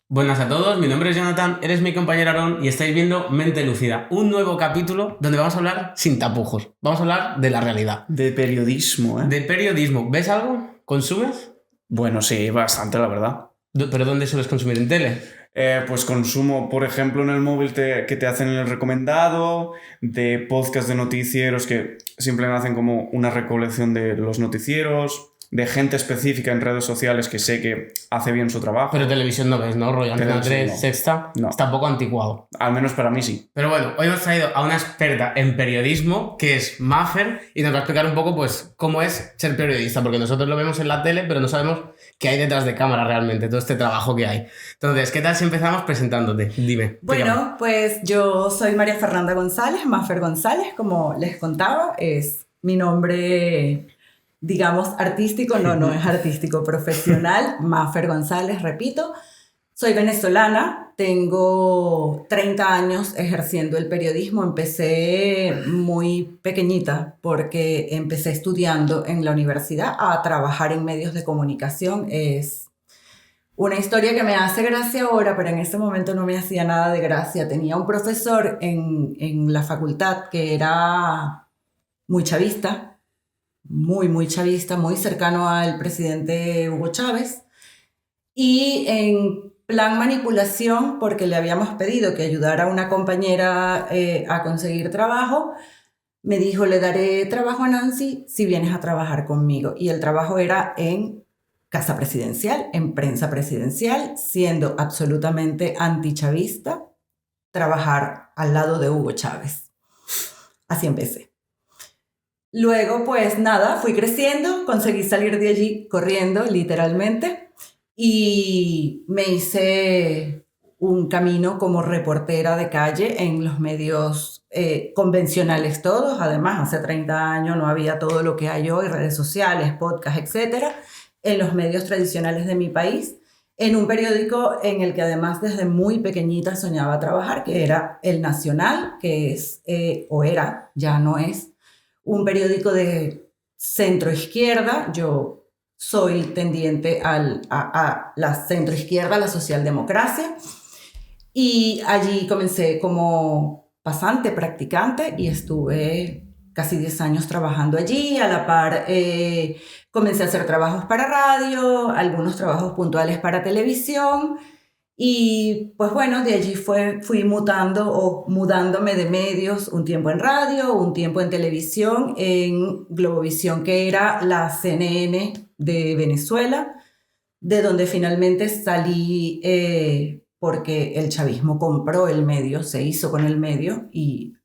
Buenas a todos, mi nombre es Jonathan, eres mi compañero Aarón y estáis viendo Mente Lúcida, un nuevo capítulo donde vamos a hablar sin tapujos, vamos a hablar de la realidad. De periodismo, ¿eh? De periodismo. ¿Ves algo? ¿Consumes? Bueno, sí, bastante, la verdad. ¿Pero dónde sueles consumir? ¿En tele? Pues consumo, por ejemplo, en el móvil que te hacen el recomendado, de podcast de noticieros que simplemente hacen como una recolección de los noticieros, de gente específica en redes sociales que sé que hace bien su trabajo. Pero televisión no ves, ¿no? Rollo Antena 3, no. Sexta, No. Está un poco anticuado. Al menos para mí sí. Pero bueno, hoy hemos traído a una experta en periodismo, que es Maffer, y nos va a explicar un poco, pues, cómo es ser periodista, porque nosotros lo vemos en la tele, pero no sabemos qué hay detrás de cámara realmente, todo este trabajo que hay. Entonces, ¿qué tal si empezamos presentándote? Dime. Bueno, pues yo soy María Fernanda González, Maffer González, como les contaba, es mi nombre, digamos, artístico, no es artístico, profesional, Maffer González, repito. Soy venezolana, tengo 30 años ejerciendo el periodismo, empecé muy pequeñita porque empecé estudiando en la universidad a trabajar en medios de comunicación. Es una historia que me hace gracia ahora, pero en ese momento no me hacía nada de gracia. Tenía un profesor en la facultad que era muy chavista, muy chavista, muy cercano al presidente Hugo Chávez. Y en plan manipulación, porque le habíamos pedido que ayudara a una compañera a conseguir trabajo, me dijo, le daré trabajo a Nancy si vienes a trabajar conmigo. Y el trabajo era en Casa Presidencial, en prensa presidencial, siendo absolutamente antichavista, trabajar al lado de Hugo Chávez. Así empecé. Luego, pues nada, fui creciendo, conseguí salir de allí corriendo, literalmente, y me hice un camino como reportera de calle en los medios convencionales todos. Además, hace 30 años no había todo lo que hay hoy, redes sociales, podcasts, etcétera, en los medios tradicionales de mi país, en un periódico en el que además desde muy pequeñita soñaba trabajar, que era El Nacional, que es, o era, ya no es, un periódico de centro izquierda. Yo soy tendiente a la centroizquierda, a la socialdemocracia, y allí comencé como pasante, practicante, y estuve casi 10 años trabajando allí. A la par comencé a hacer trabajos para radio, algunos trabajos puntuales para televisión, y pues bueno, de allí fui mudándome de medios, un tiempo en radio, un tiempo en televisión, en Globovisión, que era la CNN de Venezuela, de donde finalmente salí porque el chavismo compró el medio, se hizo con el medio, y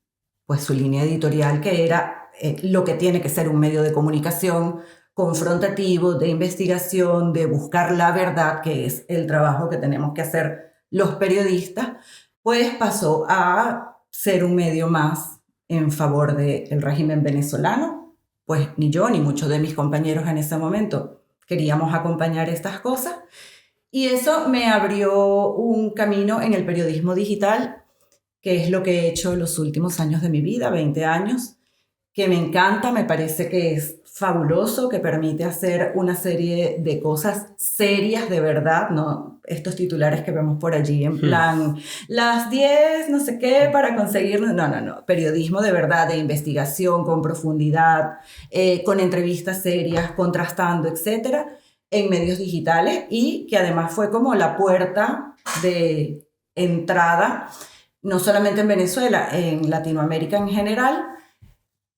pues su línea editorial, que era lo que tiene que ser un medio de comunicación confrontativo, de investigación, de buscar la verdad, que es el trabajo que tenemos que hacer los periodistas, pues pasó a ser un medio más en favor del régimen venezolano. Pues ni yo ni muchos de mis compañeros en ese momento queríamos acompañar estas cosas, y eso me abrió un camino en el periodismo digital, que es lo que he hecho los últimos años de mi vida, 20 años, que me encanta, me parece que es fabuloso, que permite hacer una serie de cosas serias de verdad, no estos titulares que vemos por allí en plan, las 10, no sé qué, para conseguir... No, periodismo de verdad, de investigación, con profundidad, con entrevistas serias, contrastando, etcétera, en medios digitales, y que además fue como la puerta de entrada, no solamente en Venezuela, en Latinoamérica en general,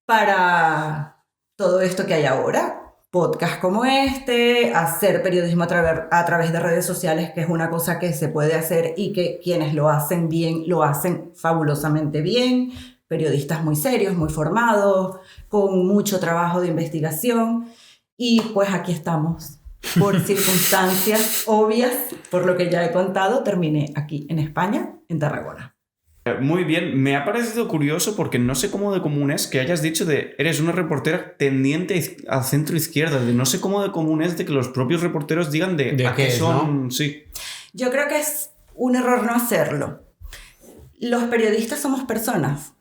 para todo esto que hay ahora, podcasts como este, hacer periodismo a través de redes sociales, que es una cosa que se puede hacer y que quienes lo hacen bien, lo hacen fabulosamente bien, periodistas muy serios, muy formados, con mucho trabajo de investigación, y pues aquí estamos. Por circunstancias obvias, por lo que ya he contado, terminé aquí en España, en Tarragona. Muy bien, me ha parecido curioso porque no sé cómo de común es que hayas dicho de eres una reportera tendiente a centro izquierda, de no sé cómo de común es de que los propios reporteros digan de a qué son, ¿no? Sí. Yo creo que es un error no hacerlo. Los periodistas somos personas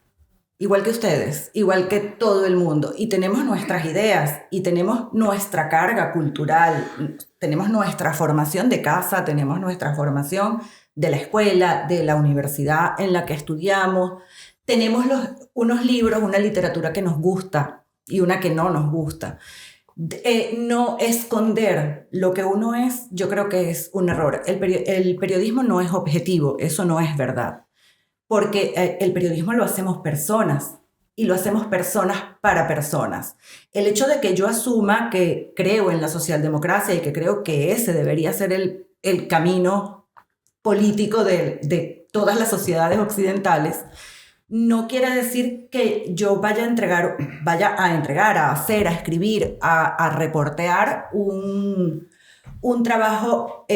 igual que ustedes, igual que todo el mundo, y tenemos nuestras ideas, y tenemos nuestra carga cultural, tenemos nuestra formación de casa, tenemos nuestra formación de la escuela, de la universidad en la que estudiamos, tenemos unos libros, una literatura que nos gusta y una que no nos gusta. No esconder lo que uno es, yo creo que es un error. El periodismo no es objetivo, eso no es verdad. Porque el periodismo lo hacemos personas y lo hacemos personas para personas. El hecho de que yo asuma que creo en la socialdemocracia y que creo que ese debería ser el camino político de todas las sociedades occidentales, no quiere decir que yo vaya a entregar, a hacer, a escribir, a reportear un trabajo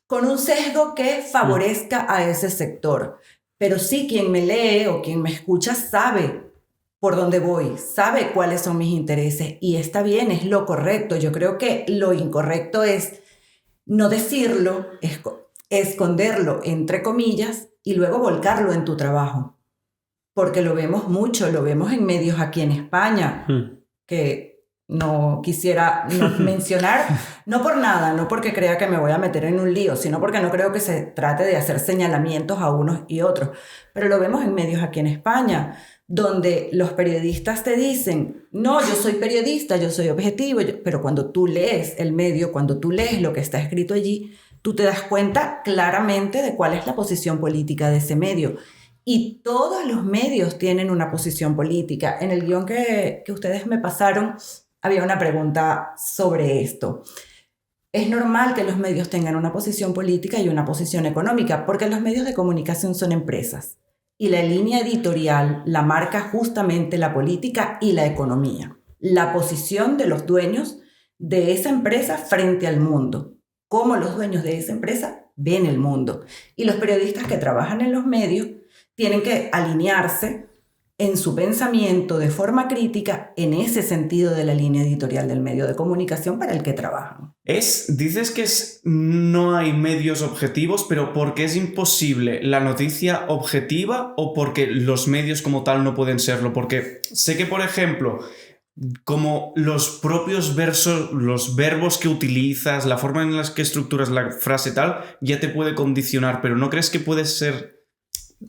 con un sesgo que favorezca a ese sector. Pero sí, quien me lee o quien me escucha sabe por dónde voy, sabe cuáles son mis intereses y está bien, es lo correcto. Yo creo que lo incorrecto es no decirlo, esconderlo entre comillas y luego volcarlo en tu trabajo. Porque lo vemos mucho, lo vemos en medios aquí en España, que no quisiera mencionar, no por nada, no porque crea que me voy a meter en un lío, sino porque no creo que se trate de hacer señalamientos a unos y otros. Pero lo vemos en medios aquí en España, donde los periodistas te dicen, no, yo soy periodista, yo soy objetivo, pero cuando tú lees el medio, cuando tú lees lo que está escrito allí, tú te das cuenta claramente de cuál es la posición política de ese medio. Y todos los medios tienen una posición política. En el guión que ustedes me pasaron, había una pregunta sobre esto. Es normal que los medios tengan una posición política y una posición económica, porque los medios de comunicación son empresas. Y la línea editorial la marca justamente la política y la economía. La posición de los dueños de esa empresa frente al mundo. Cómo los dueños de esa empresa ven el mundo. Y los periodistas que trabajan en los medios tienen que alinearse en su pensamiento de forma crítica en ese sentido de la línea editorial del medio de comunicación para el que trabajan. Dices que no hay medios objetivos, pero ¿porque es imposible la noticia objetiva o porque los medios como tal no pueden serlo? Porque sé que, por ejemplo, como los propios versos, los verbos que utilizas, la forma en la que estructuras la frase tal, ya te puede condicionar, pero ¿no crees que puede ser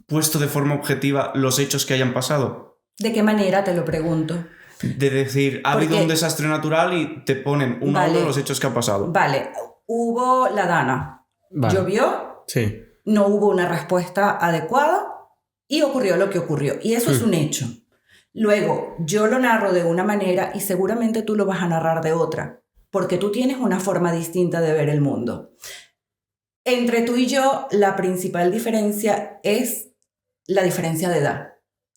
puesto de forma objetiva los hechos que hayan pasado? ¿De qué manera? Te lo pregunto. De decir, ha habido un desastre natural y te ponen uno a uno los hechos que ha pasado. Vale, hubo la Dana. Vale. Llovió, sí. No hubo una respuesta adecuada y ocurrió lo que ocurrió. Y eso es un hecho. Luego, yo lo narro de una manera y seguramente tú lo vas a narrar de otra, porque tú tienes una forma distinta de ver el mundo. Entre tú y yo, la principal diferencia es la diferencia de edad.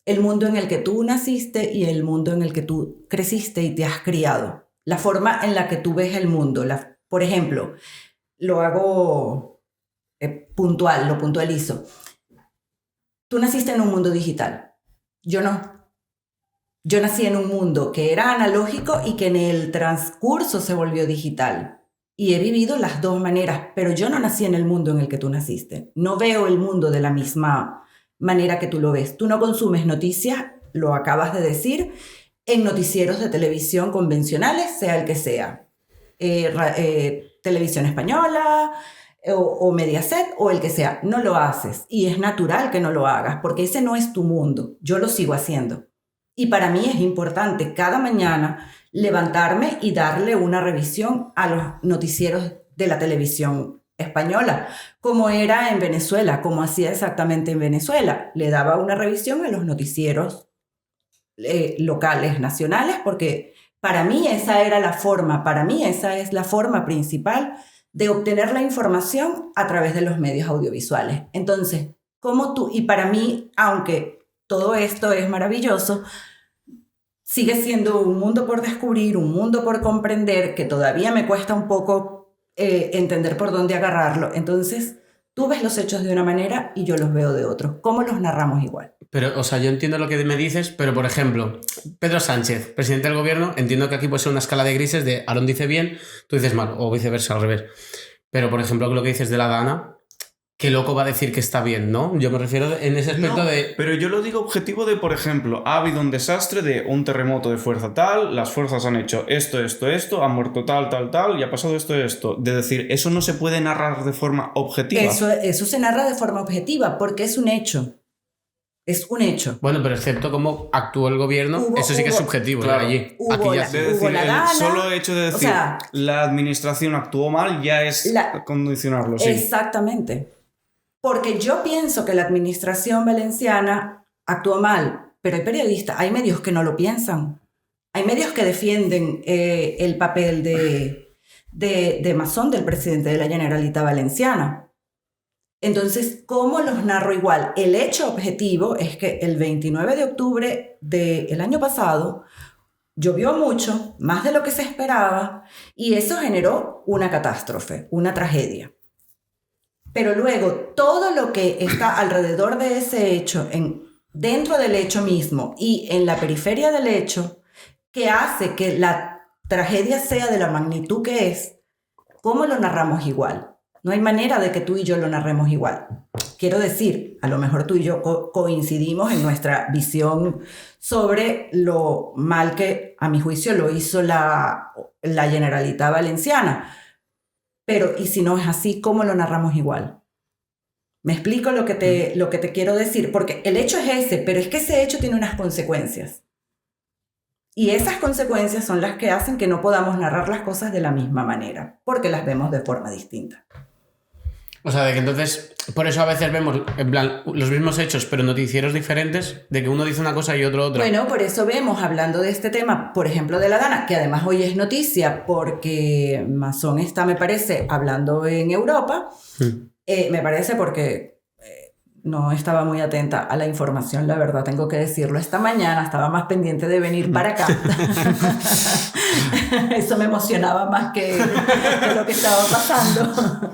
El mundo en el que tú naciste y el mundo en el que tú creciste y te has criado. La forma en la que tú ves el mundo. Por ejemplo, lo hago puntual, lo puntualizo. Tú naciste en un mundo digital. Yo no. Yo nací en un mundo que era analógico y que en el transcurso se volvió digital. Y he vivido las dos maneras, pero yo no nací en el mundo en el que tú naciste. No veo el mundo de la misma manera que tú lo ves. Tú no consumes noticias, lo acabas de decir, en noticieros de televisión convencionales, sea el que sea. Televisión española o Mediaset o el que sea. No lo haces y es natural que no lo hagas porque ese no es tu mundo. Yo lo sigo haciendo. Y para mí es importante cada mañana levantarme y darle una revisión a los noticieros de la televisión española, como era en Venezuela, como hacía exactamente en Venezuela. Le daba una revisión a los noticieros locales, nacionales, porque para mí esa era la forma, para mí esa es la forma principal de obtener la información a través de los medios audiovisuales. Entonces, ¿cómo tú? Y para mí, aunque todo esto es maravilloso, sigue siendo un mundo por descubrir, un mundo por comprender, que todavía me cuesta un poco entender por dónde agarrarlo. Entonces, tú ves los hechos de una manera y yo los veo de otro. ¿Cómo los narramos igual? Pero, o sea, yo entiendo lo que me dices, pero, por ejemplo, Pedro Sánchez, presidente del gobierno, entiendo que aquí puede ser una escala de grises de Aaron dice bien, tú dices mal, o viceversa, al revés. Pero, por ejemplo, lo que dices de la Dana, qué loco va a decir que está bien, ¿no? Yo me refiero en ese aspecto No, de... pero yo lo digo objetivo de, por ejemplo, ha habido un desastre de un terremoto de fuerza tal, las fuerzas han hecho esto, ha muerto tal, y ha pasado esto. De decir, eso no se puede narrar de forma objetiva. Eso se narra de forma objetiva porque es un hecho. Es un hecho. Bueno, pero excepto cómo actuó el gobierno, eso sí que es subjetivo, claro. allí. Hubo Aquí ya la- sí. De decir, la el gana, solo hecho de decir, o sea, la administración actuó mal, ya es condicionarlo, sí. Exactamente. Porque yo pienso que la administración valenciana actuó mal, pero hay periodistas, hay medios que no lo piensan. Hay medios que defienden el papel de masón del presidente de la Generalitat Valenciana. Entonces, ¿cómo los narro igual? El hecho objetivo es que el 29 de octubre del año pasado llovió mucho, más de lo que se esperaba, y eso generó una catástrofe, una tragedia. Pero luego, todo lo que está alrededor de ese hecho, dentro del hecho mismo y en la periferia del hecho, que hace que la tragedia sea de la magnitud que es, ¿cómo lo narramos igual? No hay manera de que tú y yo lo narremos igual. Quiero decir, a lo mejor tú y yo coincidimos en nuestra visión sobre lo mal que, a mi juicio, lo hizo la Generalitat Valenciana. Pero, ¿y si no es así, cómo lo narramos igual? ¿Me explico lo que te quiero decir? Porque el hecho es ese, pero es que ese hecho tiene unas consecuencias. Y esas consecuencias son las que hacen que no podamos narrar las cosas de la misma manera, porque las vemos de forma distinta. O sea, de que entonces, por eso a veces vemos, en plan, los mismos hechos, pero noticieros diferentes, de que uno dice una cosa y otro otra. Bueno, por eso vemos, hablando de este tema, por ejemplo, de la Dana, que además hoy es noticia porque Masón está, me parece, hablando en Europa. Me parece porque no estaba muy atenta a la información, la verdad, tengo que decirlo. Esta mañana estaba más pendiente de venir para acá. Eso me emocionaba más que lo que estaba pasando.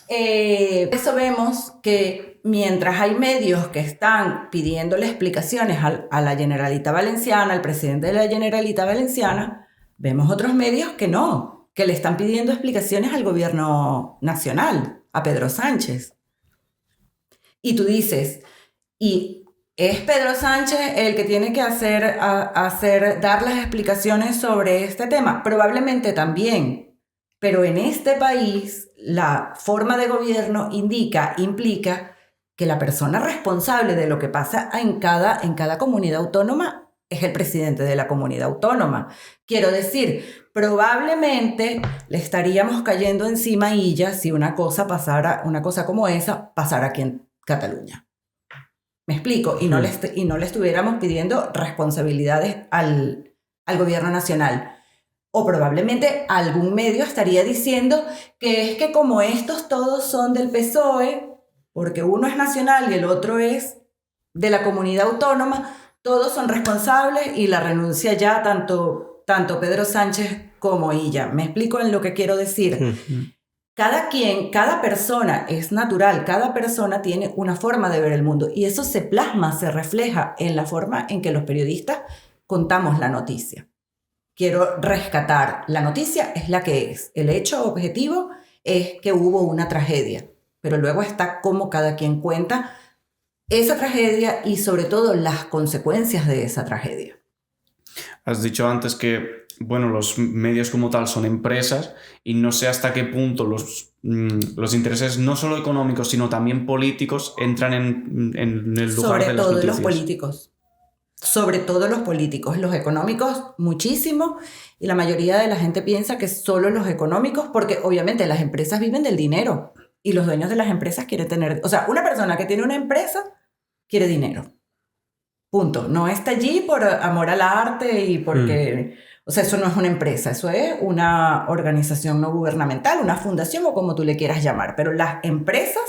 Eso vemos que mientras hay medios que están pidiéndole explicaciones a la Generalitat Valenciana, al presidente de la Generalitat Valenciana, vemos otros medios que no, que le están pidiendo explicaciones al gobierno nacional, a Pedro Sánchez. Y tú dices, ¿y es Pedro Sánchez el que tiene que dar las explicaciones sobre este tema? Probablemente también, pero en este país la forma de gobierno implica que la persona responsable de lo que pasa en cada comunidad autónoma es el presidente de la comunidad autónoma. Quiero decir, probablemente le estaríamos cayendo encima a ella si una cosa como esa pasara aquí en Cataluña. ¿Me explico? Y no le estuviéramos pidiendo responsabilidades al gobierno nacional. O probablemente algún medio estaría diciendo que es que como estos todos son del PSOE, porque uno es nacional y el otro es de la comunidad autónoma, todos son responsables y la renuncia ya tanto Pedro Sánchez como ella. ¿Me explico en lo que quiero decir? Cada persona es natural, cada persona tiene una forma de ver el mundo y eso se plasma, se refleja en la forma en que los periodistas contamos la noticia. Quiero rescatar, la noticia es la que es, el hecho objetivo es que hubo una tragedia, pero luego está cómo cada quien cuenta esa tragedia y sobre todo las consecuencias de esa tragedia. Has dicho antes que, bueno, los medios como tal son empresas y no sé hasta qué punto los intereses no solo económicos sino también políticos entran en el lugar de las noticias. Sobre todo los políticos, los económicos muchísimo, y la mayoría de la gente piensa que solo los económicos, porque obviamente las empresas viven del dinero y los dueños de las empresas quieren tener, o sea, una persona que tiene una empresa quiere dinero, punto, no está allí por amor al arte y porque, o sea, eso no es una empresa, eso es una organización no gubernamental, una fundación o como tú le quieras llamar, pero las empresas,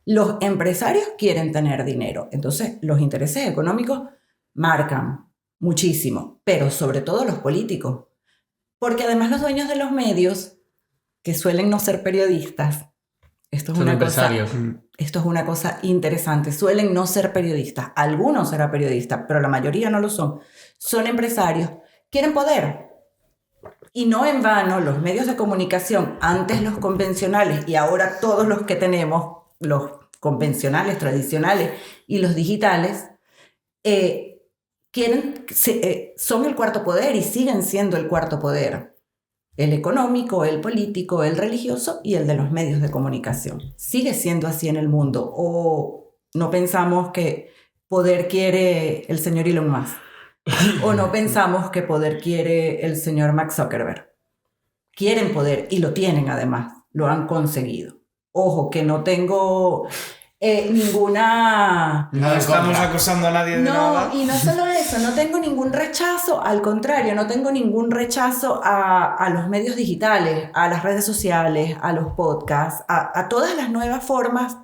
los empresarios quieren tener dinero, entonces los intereses económicos marcan muchísimo, pero sobre todo los políticos. Porque además los dueños de los medios, que suelen no ser periodistas, esto es una cosa interesante, suelen no ser periodistas. Algunos serán periodistas, pero la mayoría no lo son. Son empresarios, quieren poder. Y no en vano los medios de comunicación, antes los convencionales y ahora todos los que tenemos los convencionales, tradicionales y los digitales, son el cuarto poder y siguen siendo el cuarto poder. El económico, el político, el religioso y el de los medios de comunicación. Sigue siendo así en el mundo. ¿O no pensamos que poder quiere el señor Elon Musk? ¿O no pensamos que poder quiere el señor Mark Zuckerberg? Quieren poder y lo tienen además. Lo han conseguido. Ojo, que no tengo ninguna... No estamos acusando a nadie de nada. No, y no solo eso, no tengo ningún rechazo, al contrario, no tengo ningún rechazo a los medios digitales, a las redes sociales, a los podcasts, a todas las nuevas formas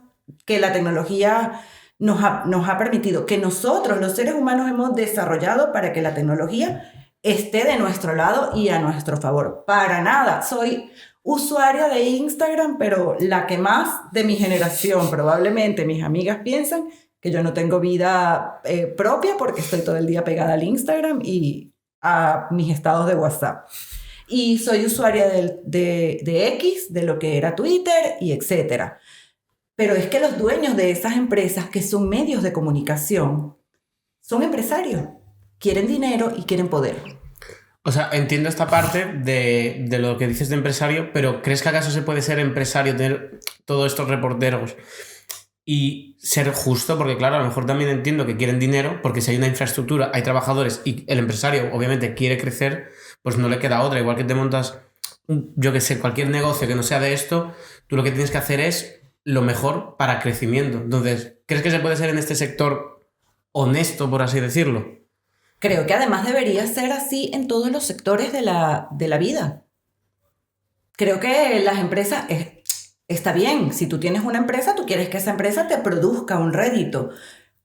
que la tecnología nos ha permitido, que nosotros, los seres humanos, hemos desarrollado para que la tecnología esté de nuestro lado y a nuestro favor. Para nada, soy usuaria de Instagram, pero la que más de mi generación. Probablemente mis amigas piensan que yo no tengo vida propia porque estoy todo el día pegada al Instagram y a mis estados de WhatsApp. Y soy usuaria de X, de lo que era Twitter y etcétera. Pero es que los dueños de esas empresas, que son medios de comunicación, son empresarios. Quieren dinero y quieren poder. O sea, entiendo esta parte de lo que dices de empresario, pero ¿crees que acaso se puede ser empresario, tener todos estos reporteros y ser justo? Porque claro, a lo mejor también entiendo que quieren dinero, porque si hay una infraestructura, hay trabajadores y el empresario obviamente quiere crecer, pues no le queda otra. Igual que te montas, yo que sé, cualquier negocio que no sea de esto, tú lo que tienes que hacer es lo mejor para crecimiento. Entonces, ¿crees que se puede ser en este sector honesto, por así decirlo? Creo que además debería ser así en todos los sectores de la vida. Creo que las empresas, está bien, si tú tienes una empresa, tú quieres que esa empresa te produzca un rédito,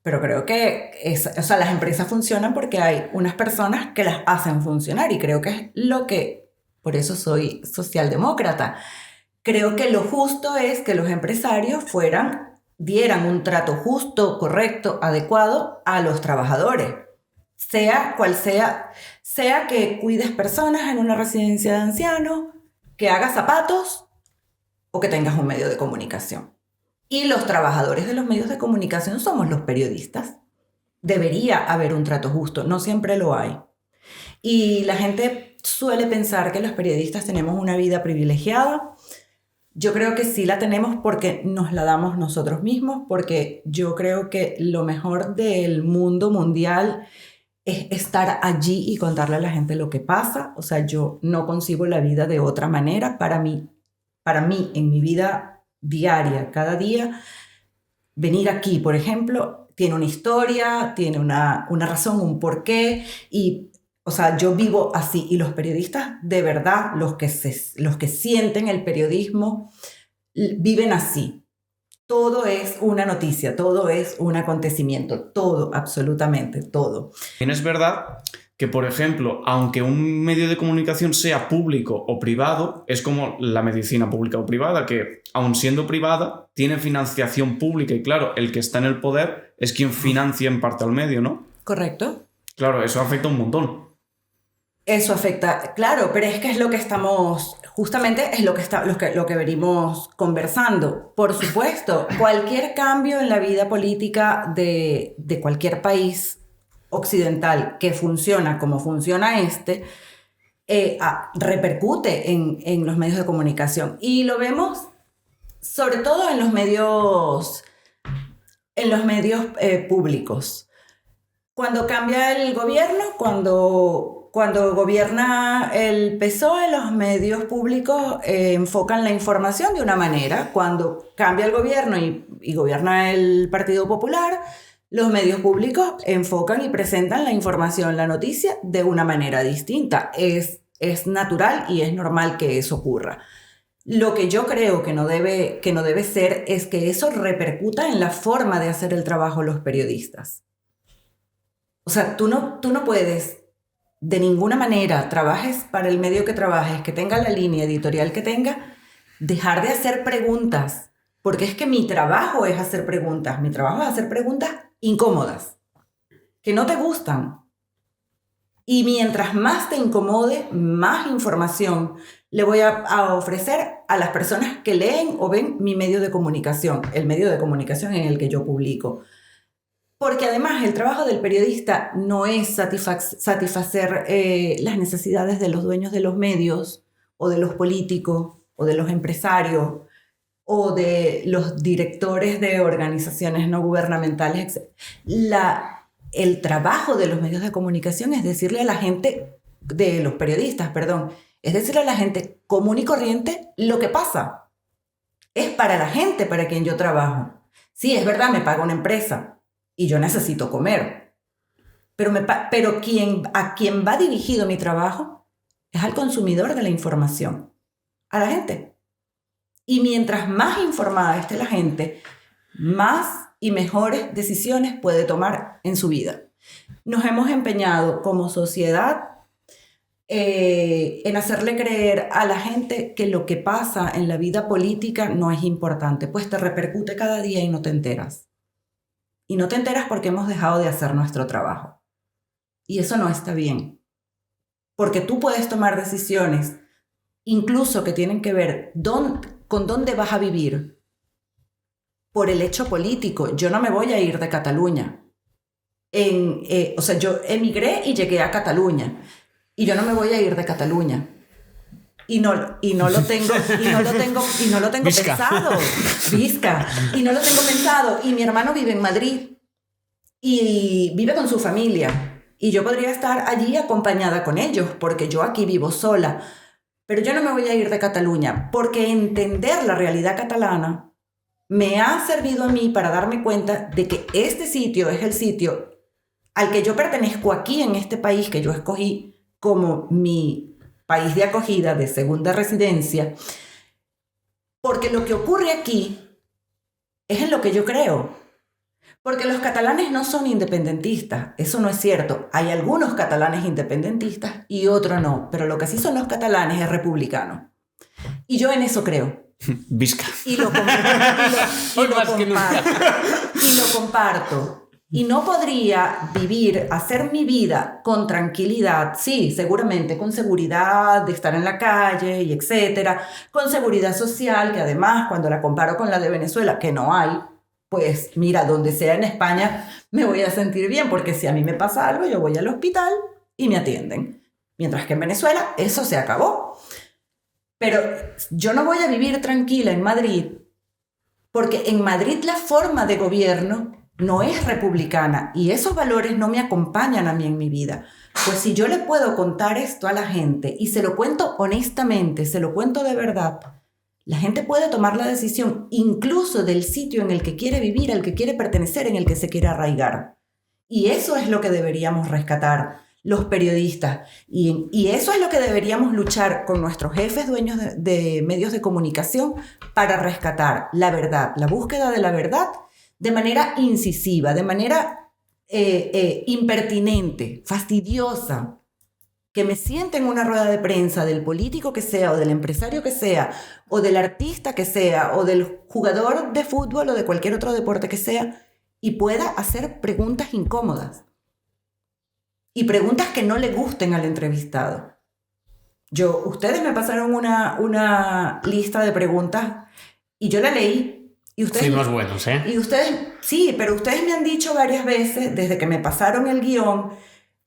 pero creo que las empresas funcionan porque hay unas personas que las hacen funcionar y creo que es por eso soy socialdemócrata. Creo que lo justo es que los empresarios dieran un trato justo, correcto, adecuado a los trabajadores. Sea cual sea que cuides personas en una residencia de ancianos, que hagas zapatos o que tengas un medio de comunicación. Y los trabajadores de los medios de comunicación somos los periodistas. Debería haber un trato justo, no siempre lo hay. Y la gente suele pensar que los periodistas tenemos una vida privilegiada. Yo creo que sí la tenemos porque nos la damos nosotros mismos, porque yo creo que lo mejor del mundo mundial es estar allí y contarle a la gente lo que pasa. O sea, yo no concibo la vida de otra manera. Para mí, en mi vida diaria, cada día, venir aquí, por ejemplo, tiene una historia, tiene una razón, un porqué. Y, o sea, yo vivo así. Y los periodistas, de verdad, los que sienten el periodismo, viven así. Todo es una noticia, todo es un acontecimiento, todo, absolutamente todo. Bien, es verdad que, por ejemplo, aunque un medio de comunicación sea público o privado, es como la medicina pública o privada, que aun siendo privada, tiene financiación pública y claro, el que está en el poder es quien financia en parte al medio, ¿no? Correcto. Claro, eso afecta un montón. Eso afecta, claro, pero es que es lo que justamente es lo que venimos conversando. Por supuesto, cualquier cambio en la vida política de cualquier país occidental que funciona como funciona repercute en los medios de comunicación. Y lo vemos sobre todo en los medios públicos. Cuando cambia el gobierno, cuando gobierna el PSOE, los medios públicos enfocan la información de una manera. Cuando cambia el gobierno y gobierna el Partido Popular, los medios públicos enfocan y presentan la información, la noticia, de una manera distinta. Es natural y es normal que eso ocurra. Lo que yo creo que no debe ser es que eso repercuta en la forma de hacer el trabajo de los periodistas. O sea, tú no puedes, de ninguna manera, trabajes para el medio que trabajes, que tenga la línea editorial que tenga, dejar de hacer preguntas. Porque es que mi trabajo es hacer preguntas. Mi trabajo es hacer preguntas incómodas, que no te gustan. Y mientras más te incomode, más información le voy a ofrecer a las personas que leen o ven mi medio de comunicación, el medio de comunicación en el que yo publico. Porque además el trabajo del periodista no es satisfacer las necesidades de los dueños de los medios o de los políticos o de los empresarios o de los directores de organizaciones no gubernamentales. El trabajo de los medios de comunicación es decirle a la gente, de los periodistas, perdón, es decirle a la gente común y corriente lo que pasa. Es para la gente para quien yo trabajo. Sí, es verdad, me paga una empresa y yo necesito comer. Pero a quien va dirigido mi trabajo es al consumidor de la información, a la gente. Y mientras más informada esté la gente, más y mejores decisiones puede tomar en su vida. Nos hemos empeñado como sociedad en hacerle creer a la gente que lo que pasa en la vida política no es importante, pues te repercute cada día y no te enteras. Y no te enteras porque hemos dejado de hacer nuestro trabajo. Y eso no está bien. Porque tú puedes tomar decisiones, incluso que tienen que ver con dónde vas a vivir, por el hecho político. Yo no me voy a ir de Cataluña. Yo emigré y llegué a Cataluña. Y yo no me voy a ir de Cataluña. Y no lo tengo pensado. Visca. Y no lo tengo pensado. Y mi hermano vive en Madrid. Y vive con su familia. Y yo podría estar allí acompañada con ellos, porque yo aquí vivo sola. Pero yo no me voy a ir de Cataluña, porque entender la realidad catalana me ha servido a mí para darme cuenta de que este sitio es el sitio al que yo pertenezco aquí en este país que yo escogí como mi país de acogida, de segunda residencia, porque lo que ocurre aquí es en lo que yo creo. Porque los catalanes no son independentistas, eso no es cierto. Hay algunos catalanes independentistas y otros no, pero lo que sí son los catalanes es republicano. Y yo en eso creo. Visca. Y lo comparto. Y no podría hacer mi vida con tranquilidad, sí, seguramente con seguridad de estar en la calle y etcétera, con seguridad social, que además cuando la comparo con la de Venezuela, que no hay, pues mira, donde sea en España me voy a sentir bien, porque si a mí me pasa algo, yo voy al hospital y me atienden. Mientras que en Venezuela eso se acabó. Pero yo no voy a vivir tranquila en Madrid, porque en Madrid la forma de gobierno no es republicana y esos valores no me acompañan a mí en mi vida. Pues si yo le puedo contar esto a la gente y se lo cuento honestamente, se lo cuento de verdad, la gente puede tomar la decisión incluso del sitio en el que quiere vivir, al que quiere pertenecer, en el que se quiere arraigar. Y eso es lo que deberíamos rescatar los periodistas. Y eso es lo que deberíamos luchar con nuestros jefes dueños de medios de comunicación para rescatar la verdad, la búsqueda de la verdad de manera incisiva, de manera impertinente, fastidiosa. Que me siente en una rueda de prensa del político que sea, o del empresario que sea, o del artista que sea, o del jugador de fútbol o de cualquier otro deporte que sea, y pueda hacer preguntas incómodas. Y preguntas que no le gusten al entrevistado. Ustedes me pasaron una lista de preguntas y yo la leí. Y ustedes, fuimos buenos, ¿eh? Y ustedes, sí, pero ustedes me han dicho varias veces, desde que me pasaron el guión,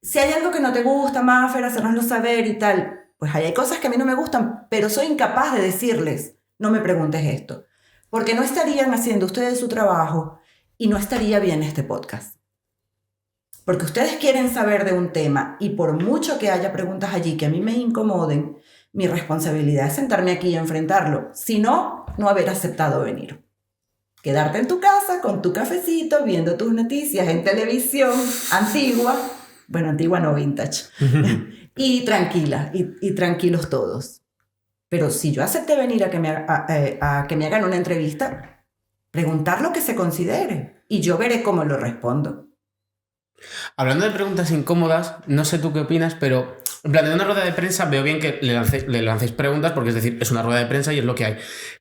si hay algo que no te gusta, Maffer, hacérnoslo saber y tal. Pues hay cosas que a mí no me gustan, pero soy incapaz de decirles, no me preguntes esto. Porque no estarían haciendo ustedes su trabajo y no estaría bien este podcast. Porque ustedes quieren saber de un tema y por mucho que haya preguntas allí que a mí me incomoden, mi responsabilidad es sentarme aquí y enfrentarlo. Si no, no haber aceptado venir. Quedarte en tu casa con tu cafecito, viendo tus noticias en televisión antigua. Bueno, antigua no, vintage. Y tranquila, y tranquilos todos. Pero si yo acepté venir a que me hagan una entrevista, preguntar lo que se considere. Y yo veré cómo lo respondo. Hablando de preguntas incómodas, no sé tú qué opinas, pero en plan de una rueda de prensa veo bien que le lancéis preguntas, porque es decir, es una rueda de prensa y es lo que hay.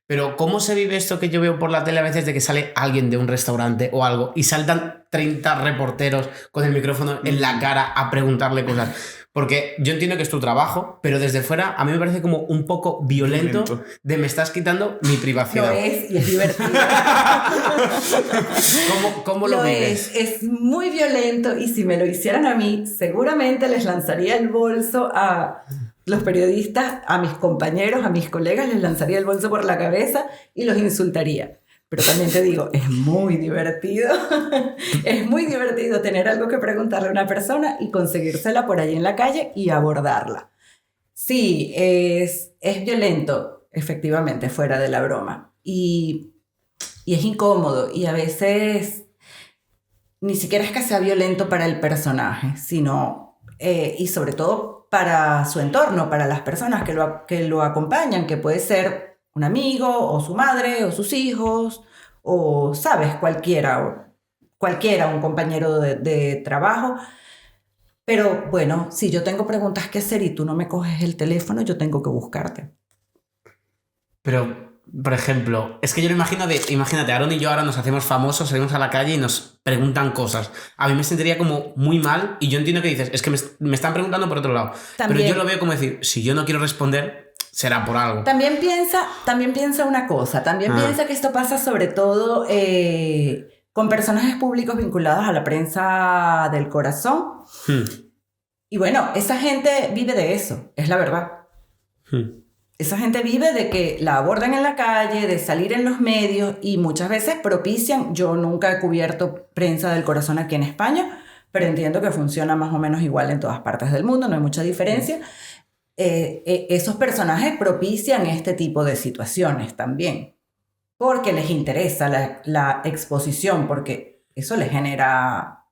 Pero ¿cómo se vive esto que yo veo por la tele a veces de que sale alguien de un restaurante o algo y saltan 30 reporteros con el micrófono en la cara a preguntarle cosas? Porque yo entiendo que es tu trabajo, pero desde fuera a mí me parece como un poco violento. De me estás quitando mi privacidad. Lo es, y es divertido. ¿Cómo lo vives? Es muy violento, y si me lo hicieran a mí, seguramente les lanzaría el bolso a los periodistas, a mis compañeros, a mis colegas, les lanzaría el bolso por la cabeza y los insultaría. Pero también te digo, es muy divertido. Es muy divertido tener algo que preguntarle a una persona y conseguírsela por ahí en la calle y abordarla. Sí, es violento, efectivamente, fuera de la broma. Y es incómodo, y a veces ni siquiera es que sea violento para el personaje, sino, y sobre todo para su entorno, para las personas que lo acompañan, que puede ser un amigo, o su madre, o sus hijos, o, sabes, cualquiera, un compañero de trabajo. Pero bueno, si yo tengo preguntas que hacer y tú no me coges el teléfono, yo tengo que buscarte. Pero, por ejemplo, es que yo lo imagino imagínate, Aaron y yo ahora nos hacemos famosos, salimos a la calle y nos preguntan cosas. A mí me sentiría como muy mal, y yo entiendo que dices, es que me están preguntando por otro lado. También, pero yo lo veo como decir, si yo no quiero responder, será por algo. También piensa una cosa, piensa que esto pasa sobre todo con personajes públicos vinculados a la prensa del corazón. Y bueno, esa gente vive de eso, es la verdad. Esa gente vive de que la abordan en la calle, de salir en los medios, y muchas veces propician. Yo nunca he cubierto prensa del corazón aquí en España, pero entiendo que funciona más o menos igual en todas partes del mundo, no hay mucha diferencia. Esos personajes propician este tipo de situaciones también, porque les interesa la exposición, porque eso les genera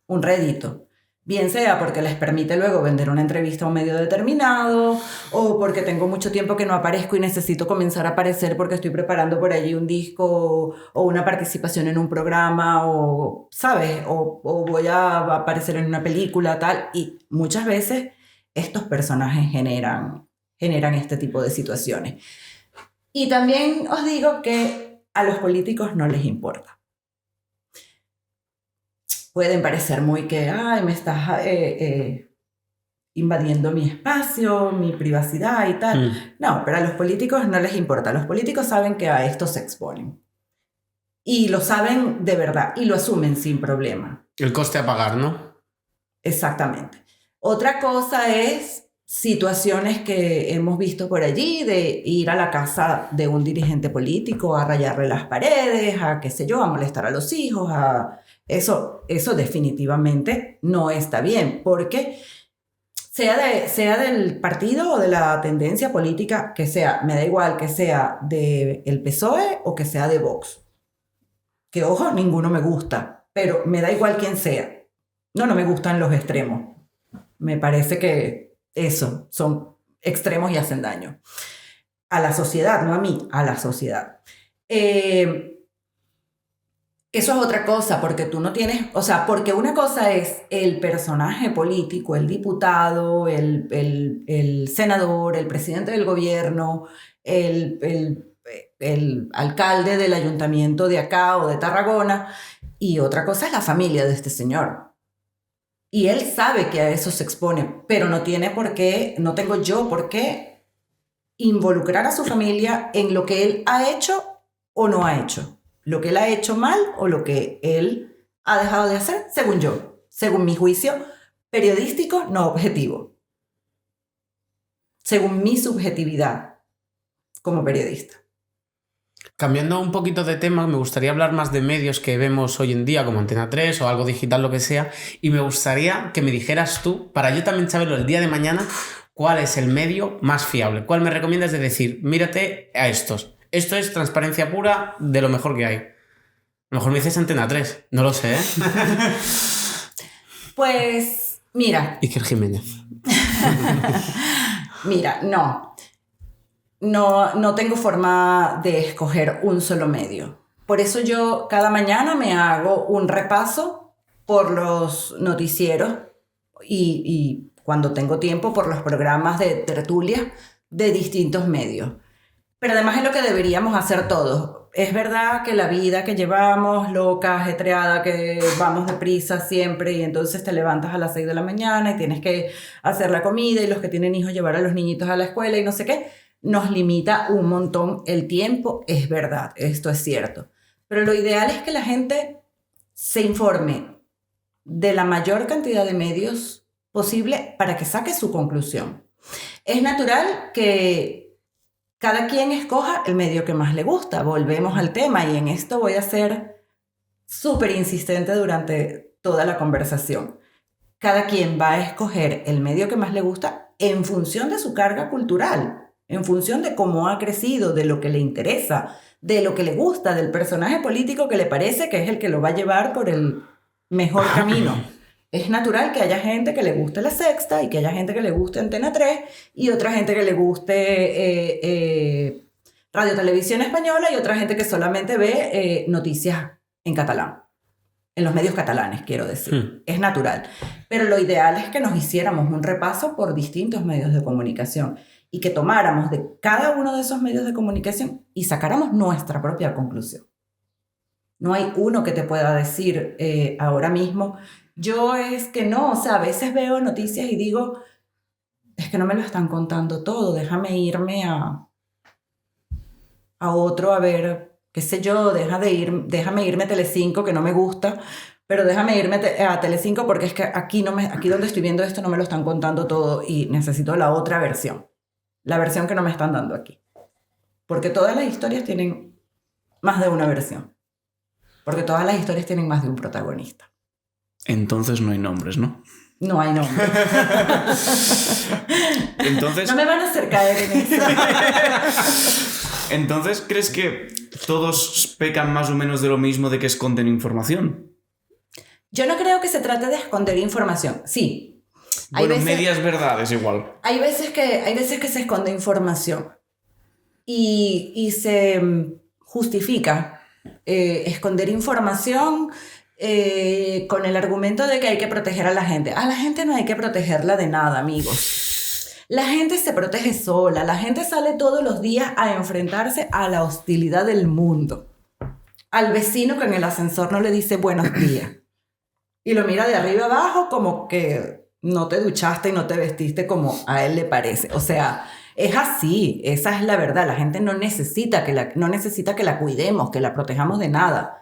un rédito. Bien sea porque les permite luego vender una entrevista a un medio determinado, o porque tengo mucho tiempo que no aparezco y necesito comenzar a aparecer porque estoy preparando por allí un disco o una participación en un programa, o, ¿sabes? O voy a aparecer en una película, tal. Y muchas veces estos personajes generan este tipo de situaciones. Y también os digo que a los políticos no les importa. Pueden parecer muy que, ay, me estás invadiendo mi espacio, mi privacidad y tal. No, pero a los políticos no les importa. Los políticos saben que a esto se exponen. Y lo saben de verdad, y lo asumen sin problema. El coste a pagar, ¿no? Exactamente. Otra cosa es situaciones que hemos visto por allí, de ir a la casa de un dirigente político a rayarle las paredes, a qué sé yo, a molestar a los hijos, a... Eso definitivamente no está bien, porque sea del partido o de la tendencia política que sea, me da igual que sea del PSOE o que sea de Vox. Que ojo, ninguno me gusta, pero me da igual quién sea. No me gustan los extremos. Me parece que eso, son extremos y hacen daño. A la sociedad, no a mí, a la sociedad. Eso es otra cosa, porque tú no tienes, o sea, porque una cosa es el personaje político, el diputado, el senador, el presidente del gobierno, el alcalde del ayuntamiento de acá o de Tarragona, y otra cosa es la familia de este señor. Y él sabe que a eso se expone, pero no tengo yo por qué involucrar a su familia en lo que él ha hecho o no ha hecho. Lo que él ha hecho mal o lo que él ha dejado de hacer, según mi juicio periodístico no objetivo, según mi subjetividad como periodista. Cambiando un poquito de tema, me gustaría hablar más de medios que vemos hoy en día, como Antena 3 o algo digital, lo que sea, y me gustaría que me dijeras tú, para yo también saberlo el día de mañana, cuál es el medio más fiable, cuál me recomiendas de decir, mírate a estos. Esto es transparencia pura de lo mejor que hay. A lo mejor me dices Antena 3, no lo sé, ¿eh? Pues, mira. Iker Jiménez. Mira, no tengo forma de escoger un solo medio. Por eso yo cada mañana me hago un repaso por los noticieros y cuando tengo tiempo por los programas de tertulia de distintos medios. Pero además es lo que deberíamos hacer todos. es verdad que la vida que llevamos, loca, ajetreada, que vamos deprisa siempre y entonces te levantas a las 6 de la mañana y tienes que hacer la comida y los que tienen hijos llevar a los niñitos a la escuela y no sé qué, nos limita un montón el tiempo, es verdad, esto es cierto. Pero lo ideal es que la gente se informe de la mayor cantidad de medios posible para que saque su conclusión. Es natural que cada quien escoja el medio que más le gusta. Volvemos al tema y en esto voy a ser súper insistente durante toda la conversación. Cada quien va a escoger el medio que más le gusta en función de su carga cultural, en función de cómo ha crecido, de lo que le interesa, de lo que le gusta, del personaje político que le parece que es el que lo va a llevar por el mejor camino. Es natural que haya gente que le guste La Sexta y que haya gente que le guste Antena 3 y otra gente que le guste Radio Televisión Española y otra gente que solamente ve noticias en catalán, en los medios catalanes, quiero decir. Es natural. Pero lo ideal es que nos hiciéramos un repaso por distintos medios de comunicación y que tomáramos de cada uno de esos medios de comunicación y sacáramos nuestra propia conclusión. No hay uno que te pueda decir ahora mismo, yo es que no, o sea, a veces veo noticias y digo, es que no me lo están contando todo, déjame irme a otro, a ver, qué sé yo, déjame irme a Telecinco, que no me gusta, pero déjame irme a Telecinco porque es que aquí donde estoy viendo esto no me lo están contando todo y necesito la otra versión, la versión que no me están dando aquí. Porque todas las historias tienen más de una versión. Porque todas las historias tienen más de un protagonista. Entonces no hay nombres, ¿no? No hay nombres. Entonces... No me van a hacer caer en eso. Entonces, ¿crees que todos pecan más o menos de lo mismo de que esconden información? Yo no creo que se trate de esconder información. Sí. Bueno, medias verdades igual. Hay veces que se esconde información y se justifica esconder información con el argumento de que hay que proteger a la gente. A la gente no hay que protegerla de nada, amigos. La gente se protege sola. La gente sale todos los días a enfrentarse a la hostilidad del mundo. Al vecino que en el ascensor no le dice buenos días. Y lo mira de arriba abajo como que no te duchaste y no te vestiste como a él le parece. O sea, es así. Esa es la verdad. La gente no necesita que la cuidemos, que la protejamos de nada.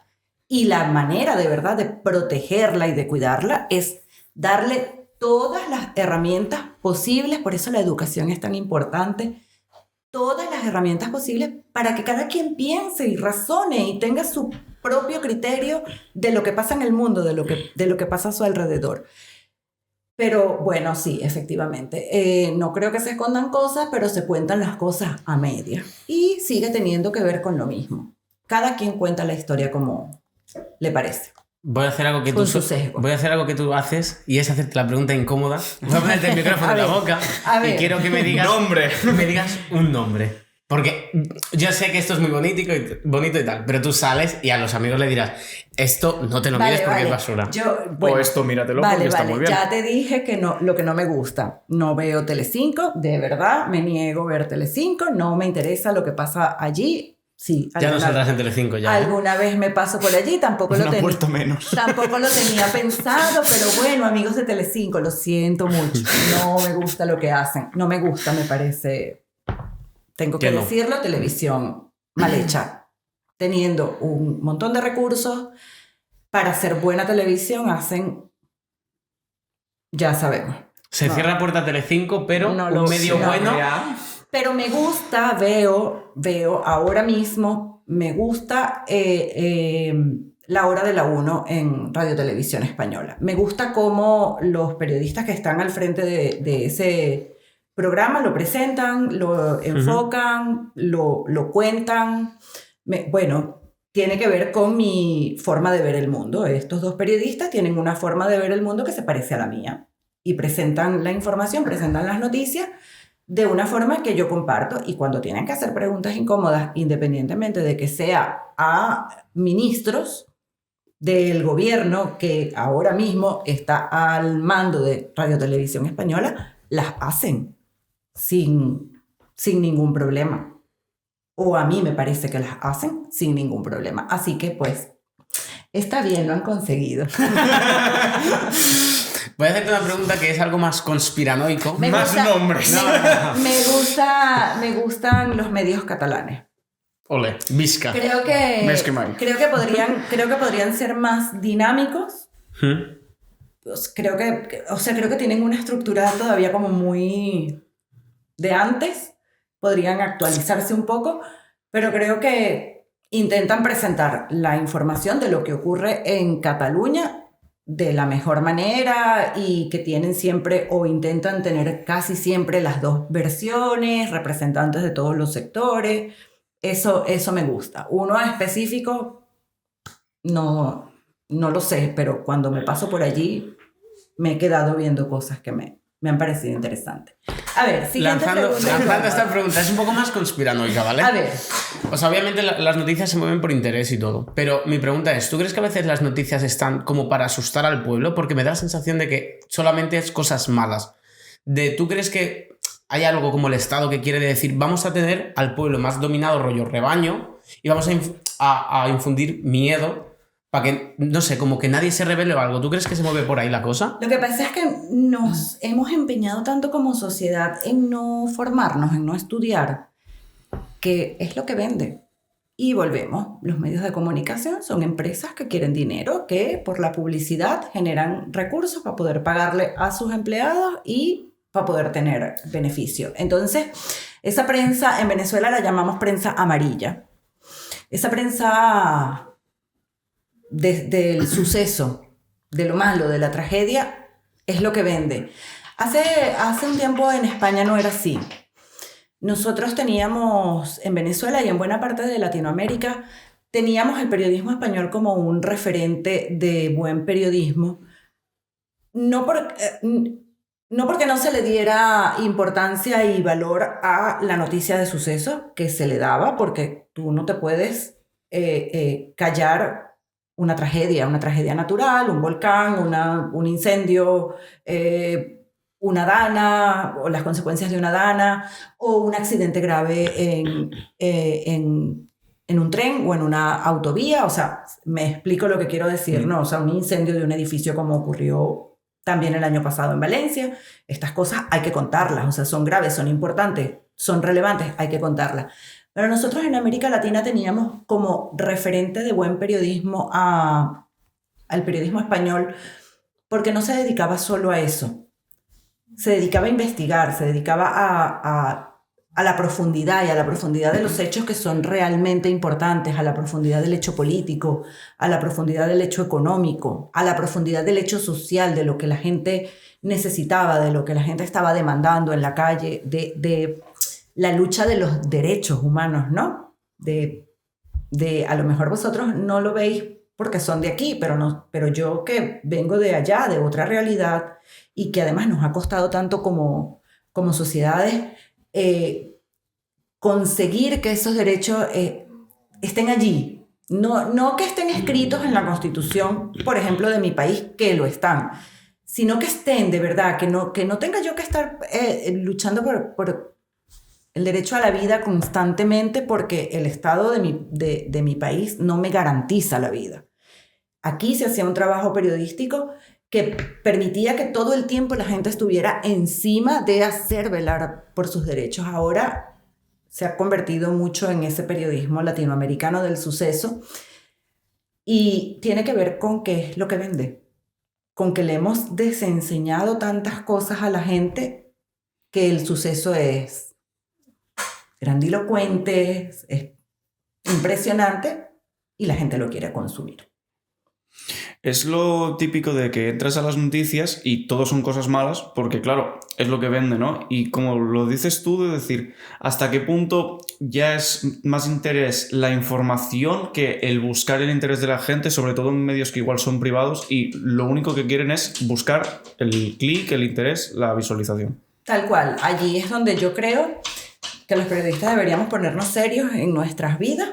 Y la manera de verdad de protegerla y de cuidarla es darle todas las herramientas posibles, por eso la educación es tan importante, todas las herramientas posibles para que cada quien piense y razone y tenga su propio criterio de lo que pasa en el mundo, de lo que pasa a su alrededor. Pero bueno, sí, efectivamente. No creo que se escondan cosas, pero se cuentan las cosas a media. Y sigue teniendo que ver con lo mismo. Cada quien cuenta la historia como le parece. Voy a hacer algo que tú haces y es hacerte la pregunta incómoda. Voy a ponerte el micrófono en la boca y quiero que me digas un nombre. Porque yo sé que esto es muy bonito y tal, pero tú sales y a los amigos le dirás, esto no te lo mires porque es basura. O esto míratelo porque está muy bien. Ya te dije que no, lo que no me gusta. No veo Telecinco, de verdad, me niego a ver Telecinco, no me interesa lo que pasa allí. Sí, ya no saldrás en Telecinco ya. Alguna vez me paso por allí, tampoco lo tenía pensado, pero bueno, amigos de Telecinco, lo siento mucho. No me gusta lo que hacen. No me gusta, me parece, tengo que decirlo, televisión mal hecha. Teniendo un montón de recursos para hacer buena televisión, hacen, ya sabemos. Se cierra la puerta a Telecinco, pero un medio bueno... Pero me gusta, veo ahora mismo, me gusta la hora de la 1 en Radio Televisión Española. Me gusta cómo los periodistas que están al frente de ese programa lo presentan, lo enfocan, lo cuentan. Bueno, tiene que ver con mi forma de ver el mundo. Estos dos periodistas tienen una forma de ver el mundo que se parece a la mía. Y presentan la información, presentan las noticias de una forma que yo comparto, y cuando tienen que hacer preguntas incómodas, independientemente de que sea a ministros del gobierno que ahora mismo está al mando de Radio Televisión Española, las hacen sin ningún problema. o a mí me parece que las hacen sin ningún problema. Así que pues, está bien, lo han conseguido. Voy a hacerte una pregunta que es algo más conspiranoico. Más nombres. Me gustan los medios catalanes. Ole, Visca. Creo que podrían ser más dinámicos. Pues creo que tienen una estructura todavía como muy de antes. Podrían actualizarse un poco, pero creo que intentan presentar la información de lo que ocurre en Cataluña de la mejor manera y que tienen siempre o intentan tener casi siempre las dos versiones, representantes de todos los sectores. Eso me gusta. Uno específico, no lo sé, pero cuando me paso por allí me he quedado viendo cosas que me han parecido interesantes. A ver, siguiente pregunta. Lanzando esta pregunta, es un poco más conspiranoica, ¿vale? A ver. O sea, obviamente las noticias se mueven por interés y todo, pero mi pregunta es, ¿tú crees que a veces las noticias están como para asustar al pueblo? Porque me da la sensación de que solamente es cosas malas. ¿Tú crees que hay algo como el Estado que quiere decir, vamos a tener al pueblo más dominado rollo rebaño y vamos a infundir miedo para que, no sé, como que nadie se rebele o algo? ¿Tú crees que se mueve por ahí la cosa? Lo que pasa es que nos hemos empeñado tanto como sociedad en no formarnos, en no estudiar, que es lo que vende. Y volvemos, los medios de comunicación son empresas que quieren dinero, que por la publicidad generan recursos para poder pagarle a sus empleados y para poder tener beneficio. Entonces, esa prensa, en Venezuela la llamamos prensa amarilla. Esa prensa del suceso, de lo malo, de la tragedia, es lo que vende. Hace un tiempo en España no era así. Nosotros teníamos en Venezuela y en buena parte de Latinoamérica, teníamos el periodismo español como un referente de buen periodismo. No porque no se le diera importancia y valor a la noticia de suceso que se le daba, porque tú no te puedes callar una tragedia natural, un volcán, un incendio, una dana, o las consecuencias de una dana, o un accidente grave en un tren o en una autovía. O sea, me explico lo que quiero decir, ¿no? O sea, un incendio de un edificio como ocurrió también el año pasado en Valencia. Estas cosas hay que contarlas, o sea, son graves, son importantes, son relevantes, hay que contarlas. Pero nosotros en América Latina teníamos como referente de buen periodismo al periodismo español, porque no se dedicaba solo a eso. Se dedicaba a investigar, se dedicaba a la profundidad y a la profundidad de los hechos que son realmente importantes, a la profundidad del hecho político, a la profundidad del hecho económico, a la profundidad del hecho social, de lo que la gente necesitaba, de lo que la gente estaba demandando en la calle, de la lucha de los derechos humanos, ¿no? A lo mejor vosotros no lo veis porque son de aquí, pero yo que vengo de allá, de otra realidad, y que además nos ha costado tanto como sociedades conseguir que esos derechos estén allí. No que estén escritos en la Constitución, por ejemplo, de mi país, que lo están, sino que estén de verdad, que no tenga yo que estar luchando por el derecho a la vida constantemente porque el Estado de mi país no me garantiza la vida. Aquí se hacía un trabajo periodístico que permitía que todo el tiempo la gente estuviera encima de hacer velar por sus derechos. Ahora se ha convertido mucho en ese periodismo latinoamericano del suceso y tiene que ver con qué es lo que vende, con que le hemos desenseñado tantas cosas a la gente que el suceso es grandilocuente, es impresionante y la gente lo quiere consumir. Es lo típico de que entras a las noticias y todo son cosas malas, porque claro, es lo que vende, ¿no? Y como lo dices tú, de decir, ¿hasta qué punto ya es más interés la información que el buscar el interés de la gente, sobre todo en medios que igual son privados y lo único que quieren es buscar el clic, el interés, la visualización? Tal cual, allí es donde yo creo que los periodistas deberíamos ponernos serios en nuestras vidas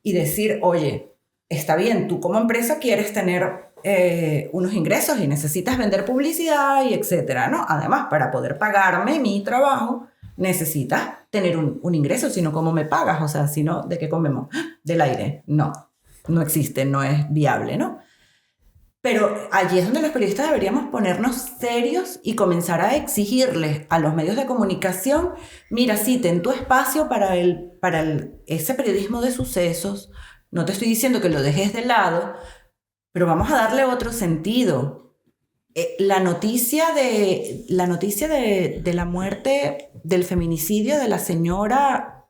y decir, oye, está bien, tú como empresa quieres tener unos ingresos y necesitas vender publicidad y etcétera, ¿no? Además, para poder pagarme mi trabajo, necesitas tener un ingreso, si no, ¿cómo me pagas? O sea, si no, ¿de qué comemos? Del aire. No, no existe, no es viable, ¿no? Pero allí es donde los periodistas deberíamos ponernos serios y comenzar a exigirles a los medios de comunicación, mira, sí, ten tu espacio para ese periodismo de sucesos, no te estoy diciendo que lo dejes de lado, pero vamos a darle otro sentido. La noticia de la muerte, del feminicidio de la señora,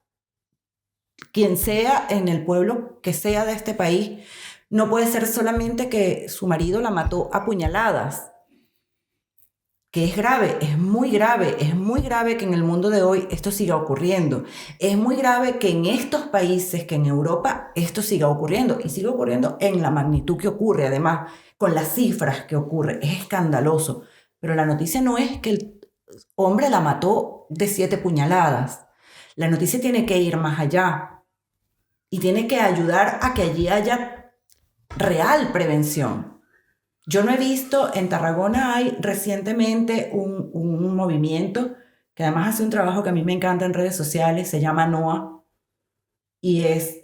quien sea en el pueblo que sea de este país, no puede ser solamente que su marido la mató a puñaladas, que es grave, es muy grave que en el mundo de hoy esto siga ocurriendo. Es muy grave que en estos países, que en Europa, esto siga ocurriendo. Y sigue ocurriendo en la magnitud que ocurre, además, con las cifras que ocurre. Es escandaloso. Pero la noticia no es que el hombre la mató de 7 puñaladas. La noticia tiene que ir más allá. Y tiene que ayudar a que allí haya real prevención. Yo no he visto, en Tarragona hay recientemente un movimiento que además hace un trabajo que a mí me encanta en redes sociales, se llama NOA, y es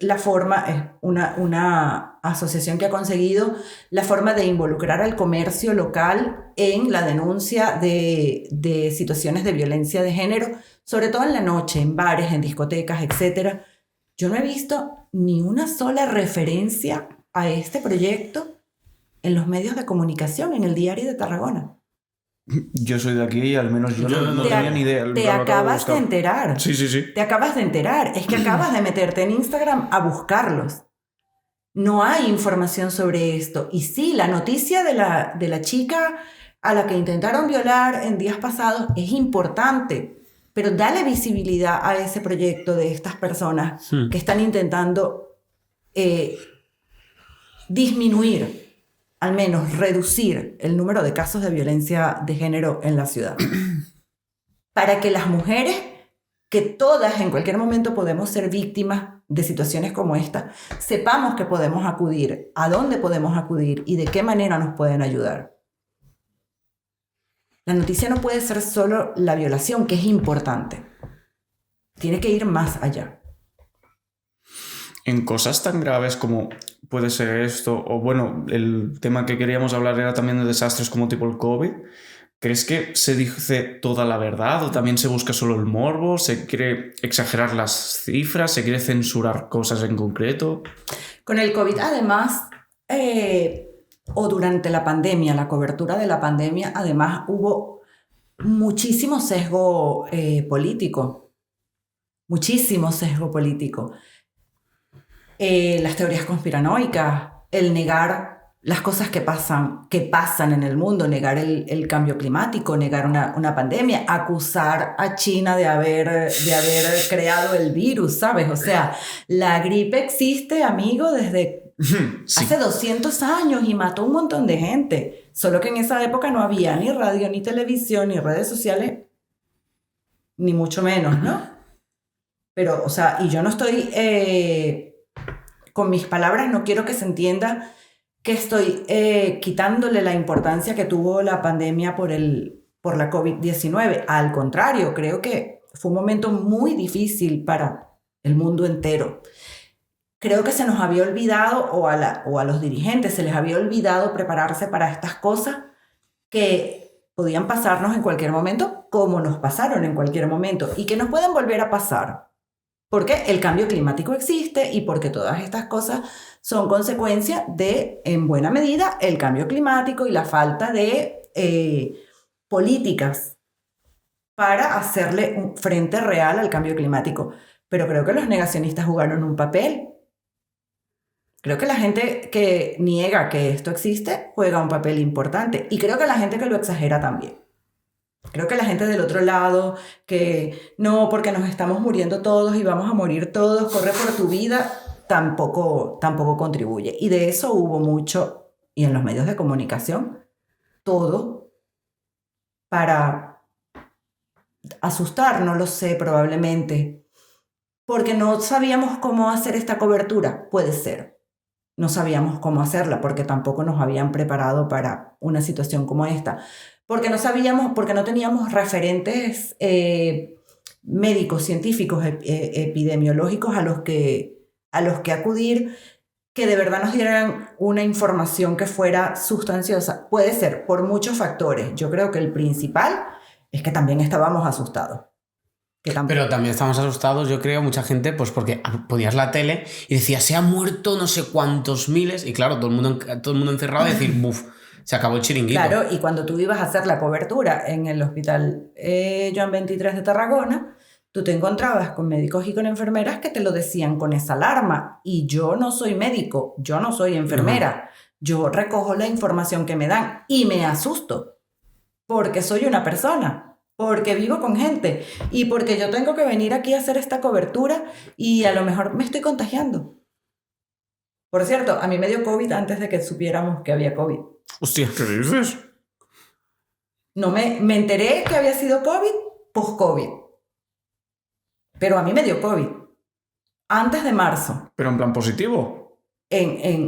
una asociación que ha conseguido la forma de involucrar al comercio local en la denuncia de situaciones de violencia de género, sobre todo en la noche, en bares, en discotecas, etc. Yo no he visto ni una sola referencia a este proyecto en los medios de comunicación, en el Diario de Tarragona. Yo soy de aquí y al menos yo no tenía ni idea. Te acabas de enterar. Sí. Te acabas de enterar. Es que acabas de meterte en Instagram a buscarlos. No hay información sobre esto. Y sí, la noticia de la chica a la que intentaron violar en días pasados es importante, pero dale visibilidad a ese proyecto de estas personas que están intentando disminuir, al menos reducir el número de casos de violencia de género en la ciudad. Para que las mujeres, que todas en cualquier momento podemos ser víctimas de situaciones como esta, sepamos que podemos acudir, a dónde podemos acudir y de qué manera nos pueden ayudar. La noticia no puede ser solo la violación, que es importante. Tiene que ir más allá. En cosas tan graves como puede ser esto, o bueno, el tema que queríamos hablar era también de desastres como tipo el COVID, ¿crees que se dice toda la verdad o también se busca solo el morbo? ¿Se quiere exagerar las cifras? ¿Se quiere censurar cosas en concreto? Con el COVID, además, o durante la pandemia, la cobertura de la pandemia, además hubo muchísimo sesgo político. Muchísimo sesgo político. Las teorías conspiranoicas, el negar las cosas que pasan en el mundo, negar el cambio climático, negar una pandemia, acusar a China de haber creado el virus, ¿sabes? O sea, la gripe existe, amigo, desde hace 200 años y mató un montón de gente. Solo que en esa época no había ni radio, ni televisión, ni redes sociales, ni mucho menos, ¿no? Pero, o sea, y yo no estoy... con mis palabras no quiero que se entienda que estoy quitándole la importancia que tuvo la pandemia por la COVID-19. Al contrario, creo que fue un momento muy difícil para el mundo entero. Creo que se nos había olvidado, o a los dirigentes se les había olvidado prepararse para estas cosas que podían pasarnos en cualquier momento, como nos pasaron en cualquier momento, y que nos pueden volver a pasar. Porque el cambio climático existe y porque todas estas cosas son consecuencia de, en buena medida, el cambio climático y la falta de políticas para hacerle un frente real al cambio climático. Pero creo que los negacionistas jugaron un papel. Creo que la gente que niega que esto existe juega un papel importante. Y creo que la gente que lo exagera también. Creo que la gente del otro lado, que no, porque nos estamos muriendo todos y vamos a morir todos, corre por tu vida, tampoco contribuye. Y de eso hubo mucho, y en los medios de comunicación, todo para asustar, no lo sé, probablemente. Porque no sabíamos cómo hacer esta cobertura, puede ser. No sabíamos cómo hacerla porque tampoco nos habían preparado para una situación como esta. Porque no teníamos referentes médicos, científicos, epidemiológicos a los que acudir, que de verdad nos dieran una información que fuera sustanciosa. Puede ser por muchos factores. Yo creo que el principal es que también estábamos asustados. Pero también estamos asustados, yo creo, mucha gente, pues porque ponías la tele y decía, se ha muerto no sé cuántos miles, y claro, todo el mundo encerrado y decir, buf, se acabó el chiringuito. Claro, y cuando tú ibas a hacer la cobertura en el hospital Joan 23 de Tarragona, tú te encontrabas con médicos y con enfermeras que te lo decían con esa alarma. Y yo no soy médico, yo no soy enfermera. Yo recojo la información que me dan y me asusto. Porque soy una persona, porque vivo con gente y porque yo tengo que venir aquí a hacer esta cobertura y a lo mejor me estoy contagiando. Por cierto, a mí me dio COVID antes de que supiéramos que había COVID. Hostia, ¿qué dices? No me enteré que había sido COVID post-COVID. Pero a mí me dio COVID antes de marzo. ¿Pero en plan positivo?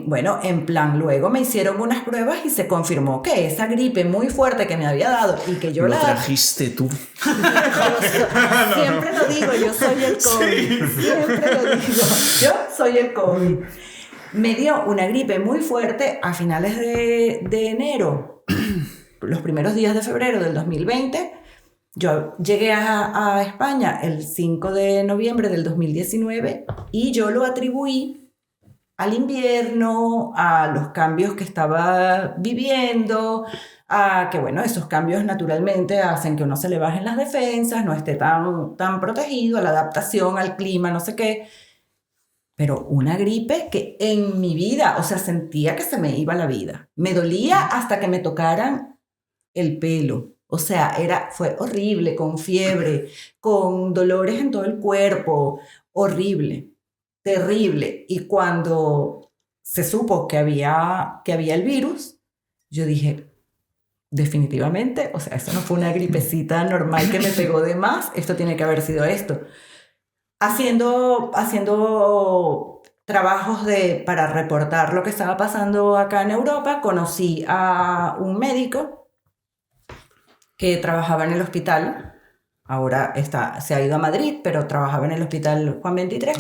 Bueno, en plan, luego me hicieron unas pruebas y se confirmó que esa gripe muy fuerte que me había dado y que yo lo trajiste tú. Siempre lo digo, yo soy el COVID. Sí. Siempre lo digo, yo soy el COVID. Me dio una gripe muy fuerte a finales de enero, los primeros días de febrero del 2020. Yo llegué a España el 5 de noviembre del 2019 y yo lo atribuí al invierno, a los cambios que estaba viviendo, a que, bueno, esos cambios naturalmente hacen que uno se le bajen las defensas, no esté tan protegido, a la adaptación al clima, no sé qué. Pero una gripe que en mi vida, o sea, sentía que se me iba la vida. Me dolía hasta que me tocaran el pelo. O sea, fue horrible, con fiebre, con dolores en todo el cuerpo, horrible, terrible. Y cuando se supo que había el virus, yo dije, definitivamente, o sea, eso no fue una gripecita normal que me pegó de más, esto tiene que haber sido esto. Haciendo trabajos para reportar lo que estaba pasando acá en Europa, conocí a un médico que trabajaba en el hospital, ahora se ha ido a Madrid, pero trabajaba en el hospital Juan 23.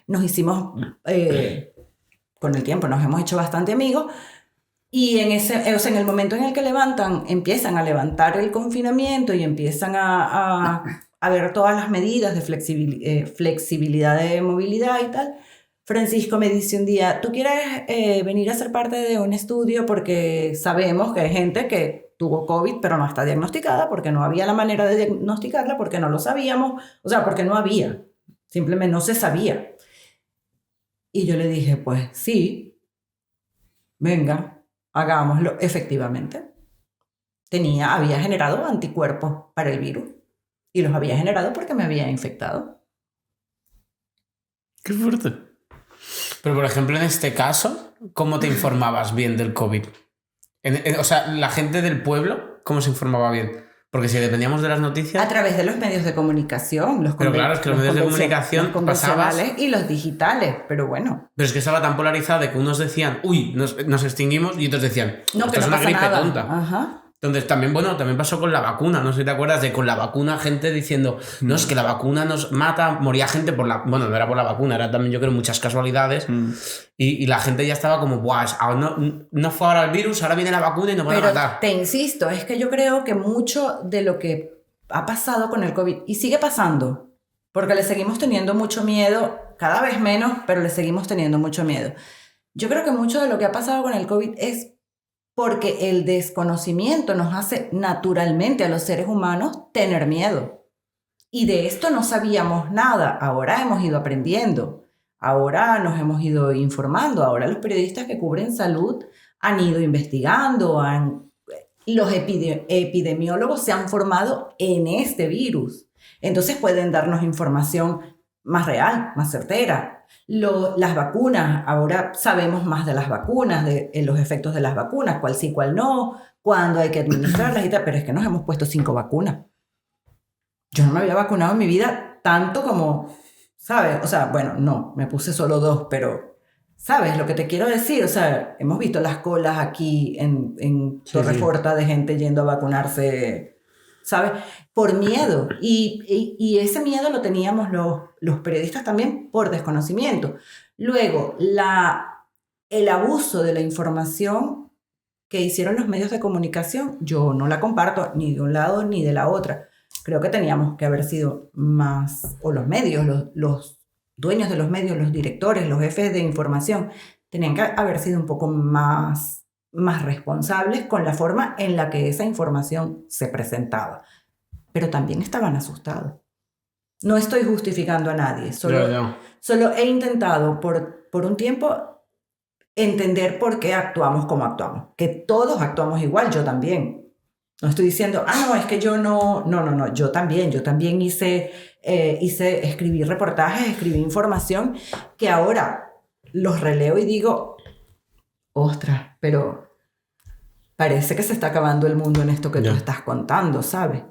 Nos hicimos, con el tiempo nos hemos hecho bastante amigos, y en el momento en el que empiezan a levantar el confinamiento y empiezan a ver todas las medidas de flexibilidad de movilidad y tal, Francisco me dice un día, ¿tú quieres venir a ser parte de un estudio? Porque sabemos que hay gente que tuvo COVID pero no está diagnosticada, porque no había la manera de diagnosticarla, porque no lo sabíamos, o sea, porque no había, simplemente no se sabía. Y yo le dije, pues sí, venga, hagámoslo. Efectivamente, había generado anticuerpos para el virus y los había generado porque me había infectado. ¡Qué fuerte! Pero, por ejemplo, en este caso, ¿cómo te informabas bien del COVID? O sea, la gente del pueblo, ¿cómo se informaba bien? Porque si dependíamos de las noticias... A través de los medios de comunicación. Pero claro, es que los medios de comunicación los convencionales y los digitales, pero bueno. Pero es que estaba tan polarizado de que unos decían, uy, nos extinguimos, y otros decían, no, esto que es no una gripe nada. tonta. Ajá. Entonces también pasó con la vacuna, no sé si te acuerdas de con la vacuna gente diciendo, no, es que la vacuna nos mata, moría gente bueno, no era por la vacuna, era también yo creo muchas casualidades, y la gente ya estaba como, buah, no fue ahora el virus, ahora viene la vacuna y nos van a matar. Te insisto, es que yo creo que mucho de lo que ha pasado con el COVID, y sigue pasando, porque le seguimos teniendo mucho miedo, cada vez menos, pero le seguimos teniendo mucho miedo. Yo creo que mucho de lo que ha pasado con el COVID es porque el desconocimiento nos hace naturalmente a los seres humanos tener miedo. Y de esto no sabíamos nada. Ahora hemos ido aprendiendo. Ahora nos hemos ido informando. Ahora los periodistas que cubren salud han ido investigando. Los epidemiólogos se han formado en este virus. Entonces pueden darnos información más real, más certera. Las vacunas, ahora sabemos más de las vacunas, de los efectos de las vacunas, cuál sí, cuál no, cuándo hay que administrarlas y tal, pero es que nos hemos puesto 5 vacunas. Yo no me había vacunado en mi vida tanto como, ¿sabes? O sea, bueno, no, me puse solo 2, pero ¿sabes lo que te quiero decir? O sea, hemos visto las colas aquí en Torreforta de gente yendo a vacunarse, ¿sabes? Por miedo. Y ese miedo lo teníamos los periodistas también por desconocimiento. Luego, el abuso de la información que hicieron los medios de comunicación, yo no la comparto ni de un lado ni de la otra. Creo que teníamos que haber sido más, o los medios, los dueños de los medios, los directores, los jefes de información, tenían que haber sido un poco más responsables con la forma en la que esa información se presentaba. Pero también estaban asustados. No estoy justificando a nadie, solo he intentado por un tiempo entender por qué actuamos como actuamos. Que todos actuamos igual, yo también. No estoy diciendo, no, es que yo no, yo también escribí reportajes, escribí información que ahora los releo y digo, ostras, pero parece que se está acabando el mundo en esto que tú estás contando, ¿sabes?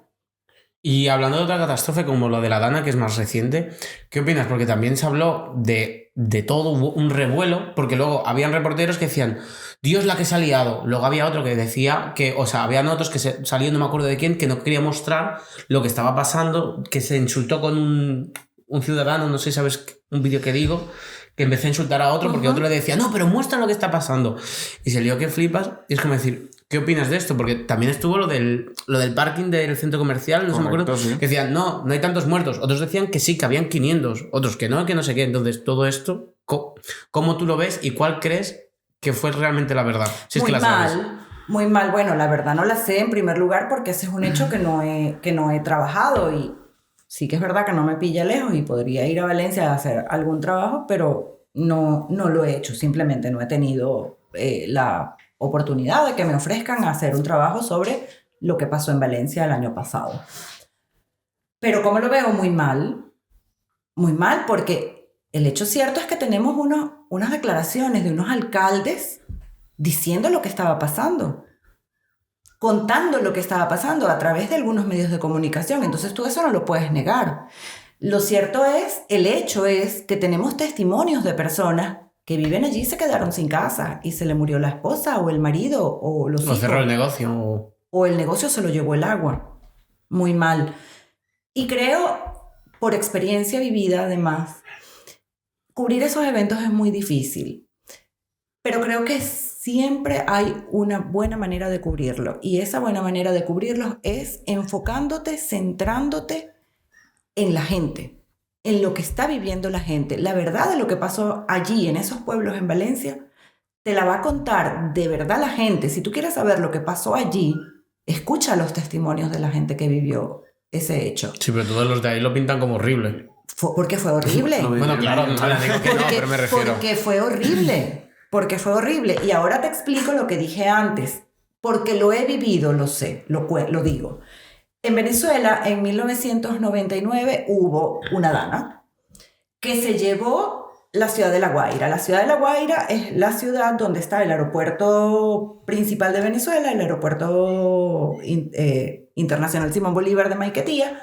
Y hablando de otra catástrofe como lo de la Dana, que es más reciente, ¿qué opinas? Porque también se habló de todo, hubo un revuelo, porque luego habían reporteros que decían, Dios, la que se ha liado. Luego había otro que decía que, o sea, habían otros que salió, no me acuerdo de quién, que no quería mostrar lo que estaba pasando, que se insultó con un ciudadano, no sé si sabes un vídeo que digo, que empezó a insultar a otro porque otro le decía, no, pero muestra lo que está pasando. Y se lió que flipas, y es como decir, ¿qué opinas de esto? Porque también estuvo lo del parking del centro comercial, no sé, me acuerdo, sí. Que decían, no hay tantos muertos. Otros decían que sí, que habían 500. Otros que no sé qué. Entonces, todo esto, ¿cómo tú lo ves y cuál crees que fue realmente la verdad? Si es que la sabes. Muy mal. Bueno, la verdad no la sé en primer lugar porque ese es un hecho que no he trabajado y sí que es verdad que no me pilla lejos y podría ir a Valencia a hacer algún trabajo, pero no lo he hecho. Simplemente no he tenido la oportunidad de que me ofrezcan hacer un trabajo sobre lo que pasó en Valencia el año pasado. Pero como lo veo muy mal porque el hecho cierto es que tenemos unas declaraciones de unos alcaldes diciendo lo que estaba pasando, contando lo que estaba pasando a través de algunos medios de comunicación. Entonces tú eso no lo puedes negar. Lo cierto es, el hecho es que tenemos testimonios de personas que viven allí y se quedaron sin casa y se le murió la esposa o el marido o los hijos. O cerró el negocio. O el negocio se lo llevó el agua. Muy mal. Y creo, por experiencia vivida además, cubrir esos eventos es muy difícil. Pero creo que siempre hay una buena manera de cubrirlo. Y esa buena manera de cubrirlo es enfocándote, centrándote en la gente, en lo que está viviendo la gente. La verdad de lo que pasó allí, en esos pueblos en Valencia, te la va a contar de verdad la gente. Si tú quieres saber lo que pasó allí, escucha los testimonios de la gente que vivió ese hecho. Sí, pero todos los de ahí lo pintan como horrible. ¿Por qué fue horrible? Bueno, claro, no digo que no, pero me refiero. Porque fue horrible. Y ahora te explico lo que dije antes. Porque lo he vivido, lo sé, lo digo. En Venezuela, en 1999, hubo una Dana que se llevó la ciudad de La Guaira. La ciudad de La Guaira es la ciudad donde está el aeropuerto principal de Venezuela, el aeropuerto internacional Simón Bolívar de Maiquetía,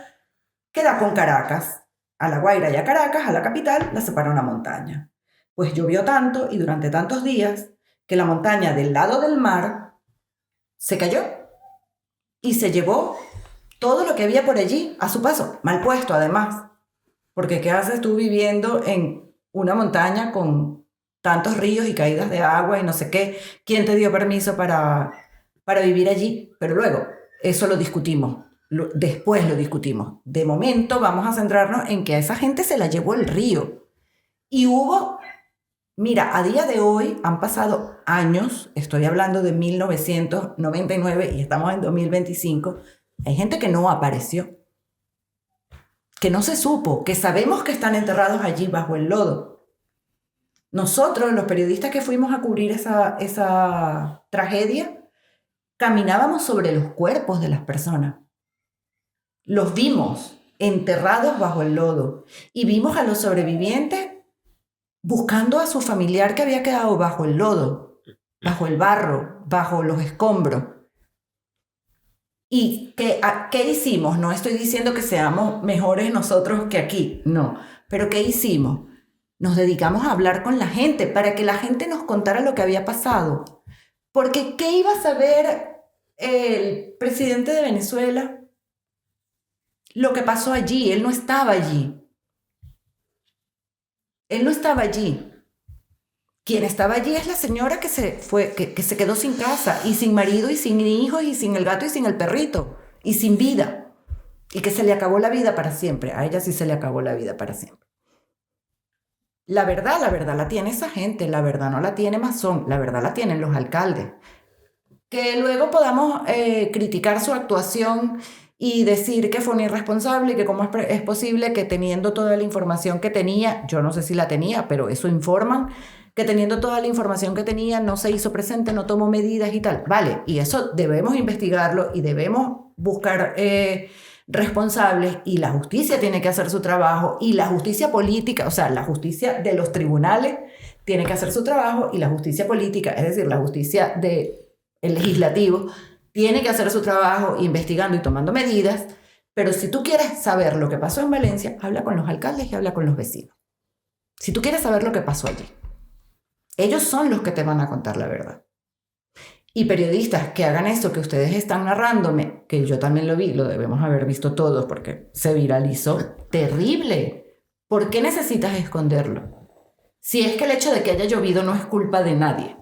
que da con Caracas. A La Guaira y a Caracas, a la capital, la separa una montaña. Pues llovió tanto y durante tantos días que la montaña del lado del mar se cayó y se llevó todo lo que había por allí a su paso, mal puesto además, porque ¿qué haces tú viviendo en una montaña con tantos ríos y caídas de agua y no sé qué? ¿Quién te dio permiso para vivir allí? Pero luego, eso lo discutimos, después lo discutimos. De momento vamos a centrarnos en que a esa gente se la llevó el río. Y mira, a día de hoy han pasado años, estoy hablando de 1999 y estamos en 2025, hay gente que no apareció, que no se supo, que sabemos que están enterrados allí bajo el lodo. Nosotros, los periodistas que fuimos a cubrir esa tragedia, caminábamos sobre los cuerpos de las personas. Los vimos enterrados bajo el lodo y vimos a los sobrevivientes buscando a su familiar que había quedado bajo el lodo, bajo el barro, bajo los escombros. ¿Y qué hicimos? No estoy diciendo que seamos mejores nosotros que aquí, no. Pero ¿qué hicimos? Nos dedicamos a hablar con la gente para que la gente nos contara lo que había pasado. Porque ¿qué iba a saber el presidente de Venezuela lo que pasó allí. Él no estaba allí. Él no estaba allí. Quien estaba allí es la señora que se fue, que se quedó sin casa y sin marido y sin hijos y sin el gato y sin el perrito y sin vida. Y que se le acabó la vida para siempre. A ella sí se le acabó la vida para siempre. La verdad la tiene esa gente. La verdad no la tiene Mazón. La verdad la tienen los alcaldes. Que luego podamos criticar su actuación y decir que fue un irresponsable y que cómo es posible que teniendo toda la información que tenía, yo no sé si la tenía, pero eso informan, que teniendo toda la información que tenía no se hizo presente, no tomó medidas y tal. Vale, y eso debemos investigarlo y debemos buscar responsables, y la justicia tiene que hacer su trabajo, y la justicia política, o sea, la justicia de los tribunales tiene que hacer su trabajo, y la justicia política, es decir, la justicia del legislativo, tiene que hacer su trabajo investigando y tomando medidas. Pero si tú quieres saber lo que pasó en Valencia, habla con los alcaldes y habla con los vecinos. Si tú quieres saber lo que pasó allí, ellos son los que te van a contar la verdad. Y periodistas que hagan eso que ustedes están narrándome, que yo también lo vi, lo debemos haber visto todos porque se viralizó, terrible. ¿Por qué necesitas esconderlo? Si es que el hecho de que haya llovido no es culpa de nadie.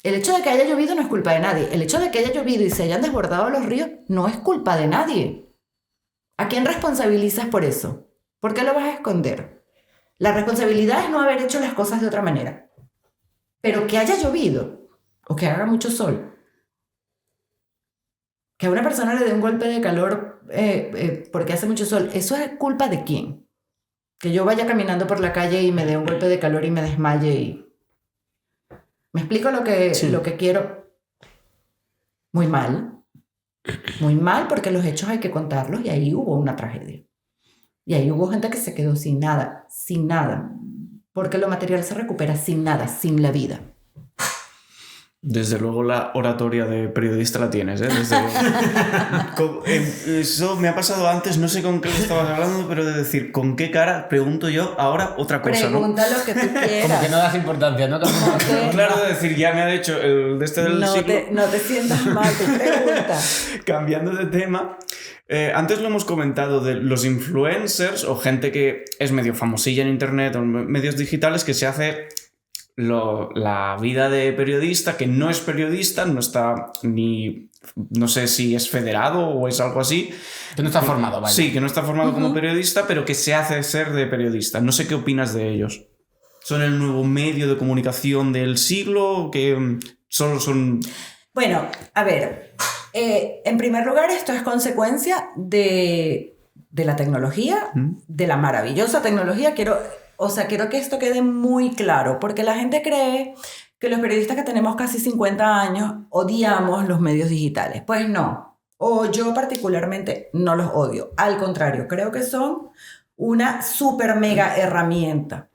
El hecho de que haya llovido no es culpa de nadie. El hecho de que haya llovido y se hayan desbordado los ríos no es culpa de nadie. ¿A quién responsabilizas por eso? ¿Por qué lo vas a esconder? La responsabilidad es no haber hecho las cosas de otra manera. Pero que haya llovido o que haga mucho sol, que a una persona le dé un golpe de calor porque hace mucho sol, ¿eso es culpa de quién? Que yo vaya caminando por la calle y me dé un golpe de calor y me desmaye y... ¿Me explico lo que quiero? Muy mal porque los hechos hay que contarlos y ahí hubo una tragedia. Y ahí hubo gente que se quedó sin nada, porque lo material se recupera sin nada, sin la vida. Desde luego la oratoria de periodista la tienes, ¿eh? Desde luego. Eso me ha pasado antes, no sé con qué estabas hablando, pero de decir, ¿con qué cara? Pregunto yo ahora otra cosa, Pregunta ¿no? lo que tú quieras. Como que no das importancia, ¿no? Claro, de decir, ya me ha dicho el de este del siglo. No te sientas mal, tu pregunta. Cambiando de tema, antes lo hemos comentado de los influencers o gente que es medio famosilla en internet o en medios digitales que se hace... la vida de periodista, que no es periodista, no está ni... no sé si es federado o es algo así. Que no está formado, vaya. Sí, que no está formado como periodista, pero que se hace ser de periodista. No sé qué opinas de ellos. ¿Son el nuevo medio de comunicación del siglo? ¿Que solo son...? Bueno, a ver. En primer lugar, esto es consecuencia de la tecnología, de la maravillosa tecnología. Quiero que esto quede muy claro, porque la gente cree que los periodistas que tenemos casi 50 años odiamos los medios digitales. Pues no, o yo particularmente no los odio. Al contrario, creo que son una super mega herramienta,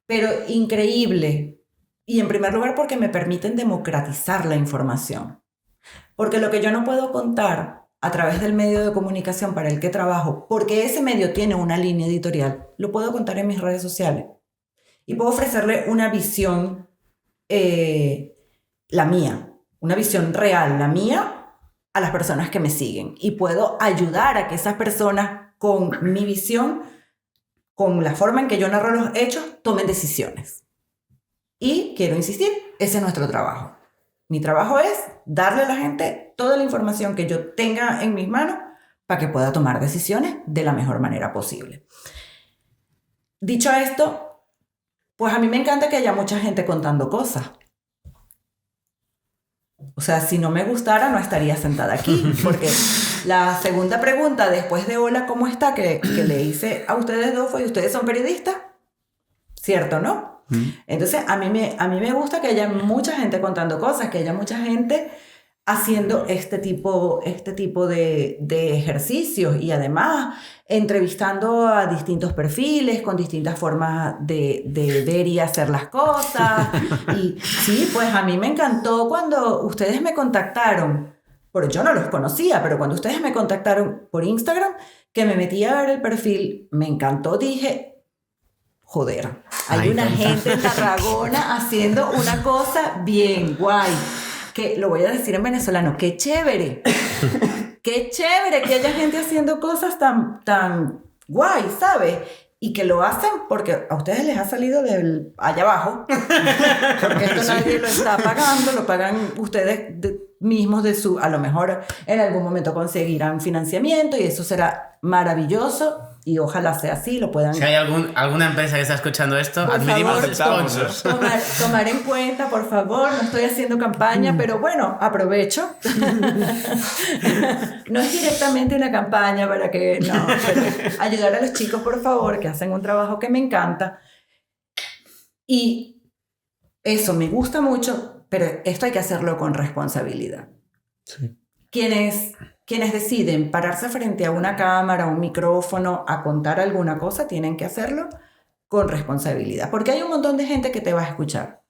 pero increíble. Y en primer lugar porque me permiten democratizar la información. Porque lo que yo no puedo contar a través del medio de comunicación para el que trabajo, porque ese medio tiene una línea editorial, lo puedo contar en mis redes sociales. Y puedo ofrecerle una visión, la mía, una visión real, la mía, a las personas que me siguen. Y puedo ayudar a que esas personas, con mi visión, con la forma en que yo narro los hechos, tomen decisiones. Y quiero insistir, ese es nuestro trabajo. Mi trabajo es darle a la gente toda la información que yo tenga en mis manos para que pueda tomar decisiones de la mejor manera posible. Dicho esto, pues a mí me encanta que haya mucha gente contando cosas. O sea, si no me gustara, no estaría sentada aquí. Porque la segunda pregunta después de hola, ¿cómo está? Que le hice a ustedes dos fue, ¿ustedes son periodistas? ¿Cierto, no? Entonces, a mí me gusta que haya mucha gente contando cosas, que haya mucha gente haciendo este tipo de ejercicios y además entrevistando a distintos perfiles con distintas formas de ver y hacer las cosas. Y sí, pues a mí me encantó cuando ustedes me contactaron, porque yo no los conocía, pero cuando ustedes me contactaron por Instagram, que me metí a ver el perfil, me encantó, dije... Joder, hay una gente en Tarragona haciendo una cosa bien guay. Que lo voy a decir en venezolano, qué chévere. qué chévere que haya gente haciendo cosas tan guay, ¿sabes? Y que lo hacen porque a ustedes les ha salido del allá abajo, porque esto nadie lo está pagando, lo pagan ustedes mismos a lo mejor en algún momento conseguirán financiamiento y eso será maravilloso y ojalá sea así, lo puedan... Si hay alguna empresa que está escuchando esto, Por admitimos favor, sponsors. tomar en cuenta, por favor, no estoy haciendo campaña, pero bueno, aprovecho. No es directamente una campaña para que, no, pero ayudar a los chicos, por favor, que hacen un trabajo que me encanta. Y eso me gusta mucho, pero esto hay que hacerlo con responsabilidad. Sí. Quienes deciden pararse frente a una cámara, un micrófono, a contar alguna cosa, tienen que hacerlo con responsabilidad. Porque hay un montón de gente que te va a escuchar.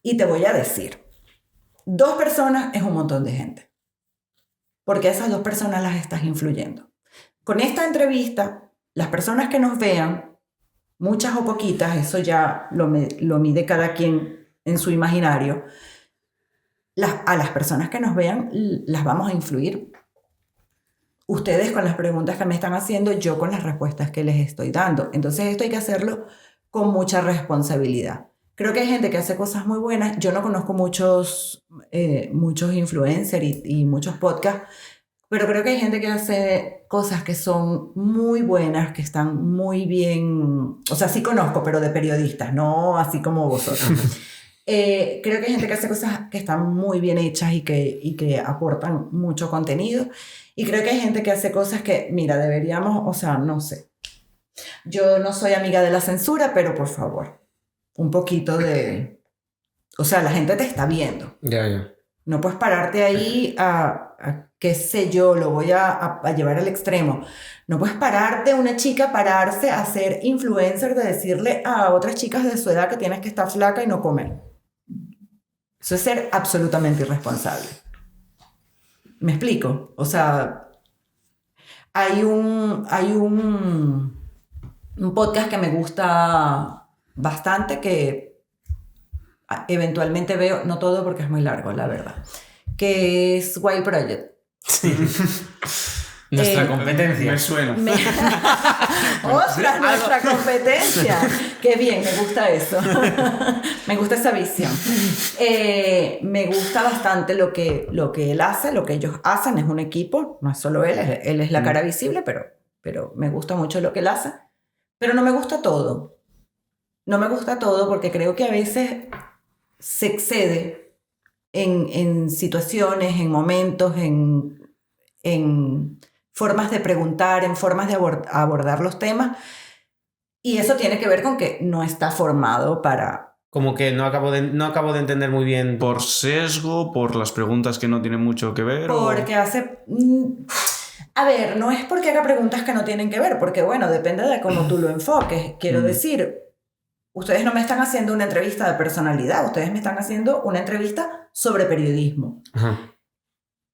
Y te voy a decir, 2 personas es un montón de gente. Porque a esas 2 personas las estás influyendo. Con esta entrevista, las personas que nos vean, muchas o poquitas, eso ya lo mide cada quien en su imaginario, a las personas que nos vean las vamos a influir. Ustedes con las preguntas que me están haciendo, yo con las respuestas que les estoy dando. Entonces esto hay que hacerlo con mucha responsabilidad. Creo que hay gente que hace cosas muy buenas. Yo no conozco muchos influencers y muchos podcasts, pero creo que hay gente que hace cosas que son muy buenas, que están muy bien... O sea, sí conozco, pero de periodistas, no así como vosotros. Creo que hay gente que hace cosas que están muy bien hechas y que aportan mucho contenido. Y creo que hay gente que hace cosas que, mira, deberíamos, o sea, no sé. Yo no soy amiga de la censura, pero por favor, un poquito de... O sea, la gente te está viendo. Ya. No puedes pararte ahí qué sé yo, lo voy a llevar al extremo. No puedes una chica pararse a ser influencer de decirle a otras chicas de su edad que tienes que estar flaca y no comer. Eso es ser absolutamente irresponsable. ¿Me explico? O sea, hay un podcast que me gusta bastante que eventualmente veo, no todo porque es muy largo, la verdad, que es Wild Project. Sí. Nuestra competencia. Me suena. ¡Ostras, nuestra competencia! ¡Qué bien! Me gusta eso. Me gusta esa visión. Me gusta bastante lo que él hace, lo que ellos hacen. Es un equipo, no es solo él es la cara visible, pero me gusta mucho lo que él hace. Pero no me gusta todo. No me gusta todo porque creo que a veces se excede en situaciones, en momentos, en formas de preguntar, en formas de abordar los temas. Y eso tiene que ver con que no está formado para... Como que no acabo de entender muy bien. ¿Por sesgo? ¿Por las preguntas que no tienen mucho que ver? Porque hace... A ver, no es porque haga preguntas que no tienen que ver, porque bueno, depende de cómo tú lo enfoques. Quiero decir, ustedes no me están haciendo una entrevista de personalidad, ustedes me están haciendo una entrevista sobre periodismo. Ajá.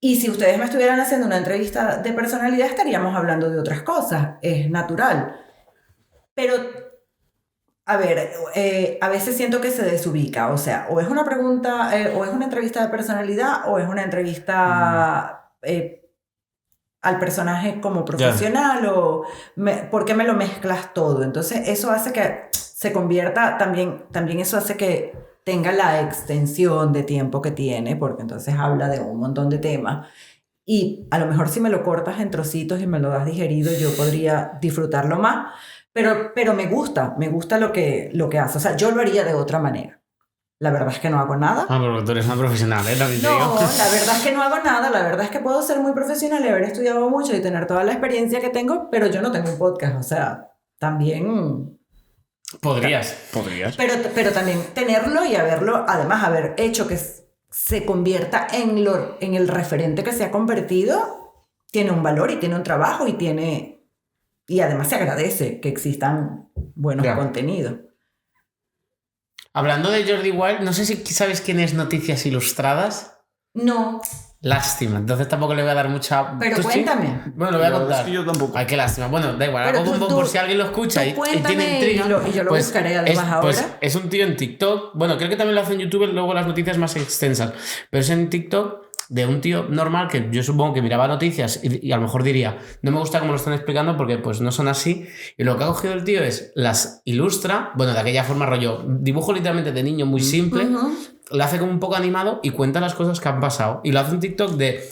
Y si ustedes me estuvieran haciendo una entrevista de personalidad, estaríamos hablando de otras cosas. Es natural. Pero, a ver, a veces siento que se desubica. O sea, o es una pregunta, o es una entrevista de personalidad, o es una entrevista al personaje como profesional, o ¿por qué me lo mezclas todo? Entonces, eso hace que se convierta, también eso hace que tenga la extensión de tiempo que tiene, porque entonces habla de un montón de temas. Y a lo mejor si me lo cortas en trocitos y me lo das digerido, yo podría disfrutarlo más. Pero me gusta lo que hace. O sea, yo lo haría de otra manera. La verdad es que no hago nada. Ah, pero tú eres una profesional, ¿eh? También te digo. No, la verdad es que no hago nada. La verdad es que puedo ser muy profesional y haber estudiado mucho y tener toda la experiencia que tengo, pero yo no tengo un podcast. O sea, también... Podrías. Pero también tenerlo y además haber hecho que se convierta en el referente que se ha convertido, tiene un valor y tiene un trabajo y además se agradece que existan buenos contenidos. Hablando de Jordi Wild, no sé si sabes quién es Noticias Ilustradas. No. Lástima, entonces tampoco le voy a dar mucha... Pero cuéntame. Bueno, lo voy a contar. Es que yo tampoco. Ay, qué lástima. Bueno, da igual, Pero algo por si alguien lo escucha y tiene intriga. Y yo lo buscaré además ahora. Pues es un tío en TikTok. Bueno, creo que también lo hace en YouTube, luego las noticias más extensas. Pero es en TikTok de un tío normal que yo supongo que miraba noticias y a lo mejor diría, no me gusta cómo lo están explicando porque pues no son así. Y lo que ha cogido el tío es, las ilustra, bueno, de aquella forma rollo, dibujo literalmente de niño muy simple, lo hace como un poco animado y cuenta las cosas que han pasado. Y lo hace un TikTok de,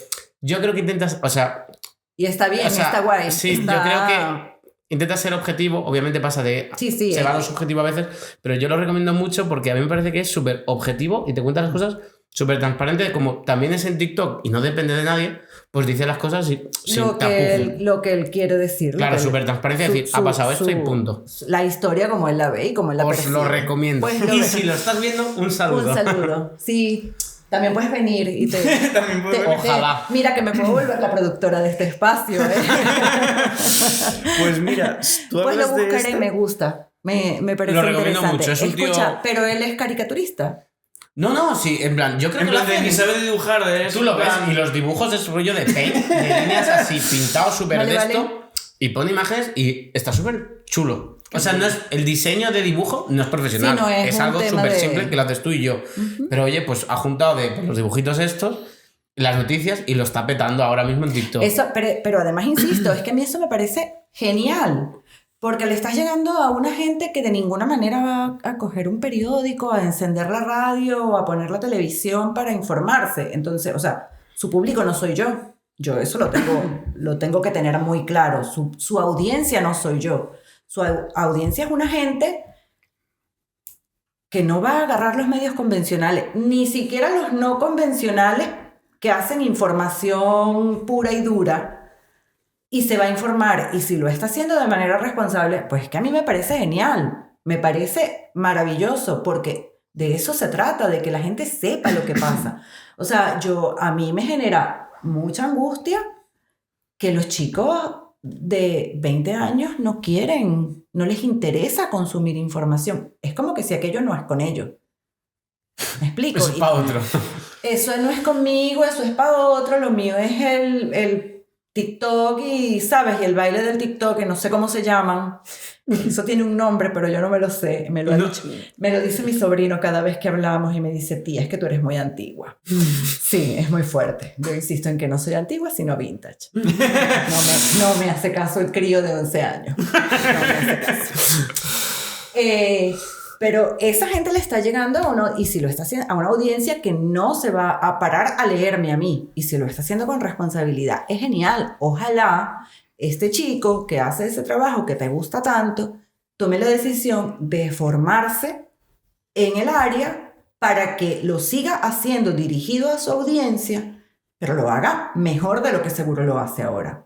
yo creo que intentas, o sea... Y está bien, está guay. Sí, está... yo creo que... Intenta ser objetivo, obviamente pasa de... Sí, se va a lo subjetivo a veces, pero yo lo recomiendo mucho porque a mí me parece que es súper objetivo y te cuenta las cosas súper transparente, como también es en TikTok y no depende de nadie, pues dice las cosas sin tapujos. Lo que él quiere decir. Claro, súper transparente, decir, ha pasado esto y punto. La historia como él la ve y como él la percibe. Os lo recomiendo. Pues y si lo estás viendo, un saludo. Un saludo, sí. También puedes venir y te... Ojalá. Mira que me puedo volver la productora de este espacio, ¿eh? Pues mira, tú pues hablas lo buscaré, de me gusta. Me parece lo recomiendo interesante. mucho. Es un Escucha, tío... pero él es caricaturista. No, sí, en plan, yo creo en que plan lo de hace... ni sabe dibujar de eso. Tú lo ves y los dibujos es rollo de paint, de líneas así, pintados súper Vale, de vale. esto, y pone imágenes y está súper chulo. O sea, no es, el diseño de dibujo no es profesional, Sí, no es algo un tema súper de- simple que lo haces tú y yo. Pero oye, pues ha juntado de pues, los dibujitos estos, las noticias y lo está petando ahora mismo en TikTok. Eso, pero además, insisto, es que a mí eso me parece genial. Porque le estás llegando a una gente que de ninguna manera va a coger un periódico, a encender la radio o a poner la televisión para informarse. Entonces, o sea, su público no soy yo. Yo eso lo tengo que tener muy claro. Su audiencia no soy yo. Su audiencia es una gente que no va a agarrar los medios convencionales, ni siquiera los no convencionales que hacen información pura y dura, y se va a informar. Y si lo está haciendo de manera responsable, pues es que a mí me parece genial, me parece maravilloso, porque de eso se trata, de que la gente sepa lo que pasa. O sea, a mí me genera mucha angustia que los chicos de 20 años no les interesa consumir información. Es como que si aquello no es con ellos. ¿Me explico? Eso es para otro. Eso no es conmigo, eso es para otro, lo mío es el TikTok y, ¿sabes? Y el baile del TikTok, que no sé cómo se llaman. Eso tiene un nombre, pero yo no me lo sé. Me lo dice mi sobrino cada vez que hablamos y me dice, tía, es que tú eres muy antigua. Sí, es muy fuerte. Yo insisto en que no soy antigua, sino vintage. No me hace caso el crío de 11 años. No me hace caso. Pero esa gente le está llegando y si lo está haciendo a una audiencia que no se va a parar a leerme a mí, y si lo está haciendo con responsabilidad, es genial. Ojalá este chico que hace ese trabajo que te gusta tanto tome la decisión de formarse en el área para que lo siga haciendo dirigido a su audiencia, pero lo haga mejor de lo que seguro lo hace ahora.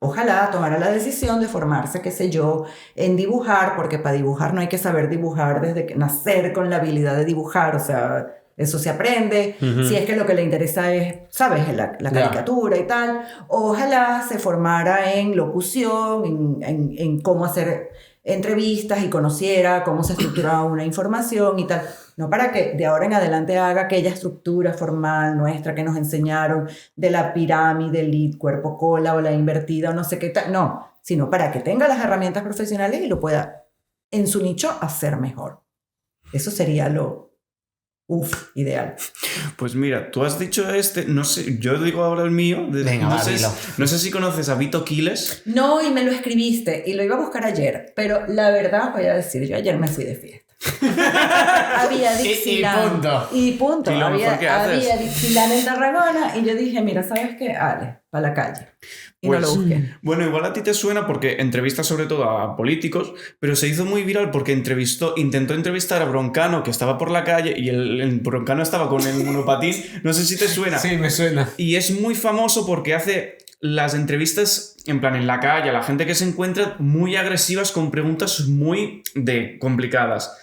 Ojalá tomara la decisión de formarse, qué sé yo, en dibujar, porque para dibujar no hay que saber dibujar desde que nacer con la habilidad de dibujar, o sea, eso se aprende. Si es que lo que le interesa es, ¿sabes?, la caricatura y tal. Ojalá se formara en locución, en cómo hacer entrevistas y conociera cómo se estructura una información y tal. No para que de ahora en adelante haga aquella estructura formal nuestra que nos enseñaron de la pirámide, lead, cuerpo, cola o la invertida o no sé qué tal. No, sino para que tenga las herramientas profesionales y lo pueda en su nicho hacer mejor. Eso sería lo ideal. Pues mira, tú has dicho no sé, yo digo ahora el mío. Venga, no sé si conoces a Vito Quiles. No, y me lo escribiste y lo iba a buscar ayer, pero la verdad voy a decir, yo ayer me fui de fiesta. Había Dixieland. Y punto. ¿Y lo mejor que haces? Había Dixieland en Tarragona y yo dije, mira, ¿sabes qué? Ale, para la calle. Y Pues, no lo busqué. Bueno, igual a ti te suena porque entrevista sobre todo a políticos, pero se hizo muy viral porque intentó entrevistar a Broncano, que estaba por la calle, y el Broncano estaba con el monopatín. No sé si te suena. Sí, me suena. Y es muy famoso porque hace las entrevistas en plan en la calle a la gente que se encuentra muy agresivas con preguntas muy complicadas.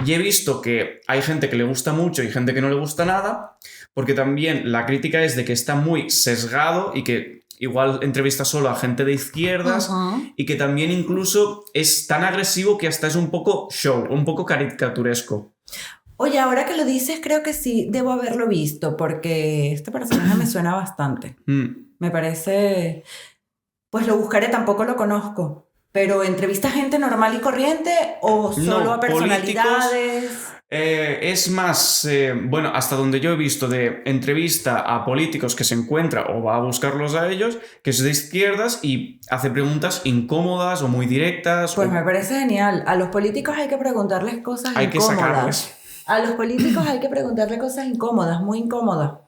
Y he visto que hay gente que le gusta mucho y gente que no le gusta nada, porque también la crítica es de que está muy sesgado y que igual entrevista solo a gente de izquierdas y que también incluso es tan agresivo que hasta es un poco show, un poco caricaturesco. Oye, ahora que lo dices, creo que sí debo haberlo visto porque este personaje me suena bastante. Me parece... Pues lo buscaré, tampoco lo conozco. ¿Pero entrevista a gente normal y corriente o solo a personalidades? Es más, bueno, hasta donde yo he visto de entrevista a políticos que se encuentra o va a buscarlos a ellos, que es de izquierdas y hace preguntas incómodas o muy directas. Pues me parece genial. A los políticos hay que preguntarles cosas Hay que incómodas. sacarles. A los políticos hay que preguntarles cosas incómodas, muy incómodas.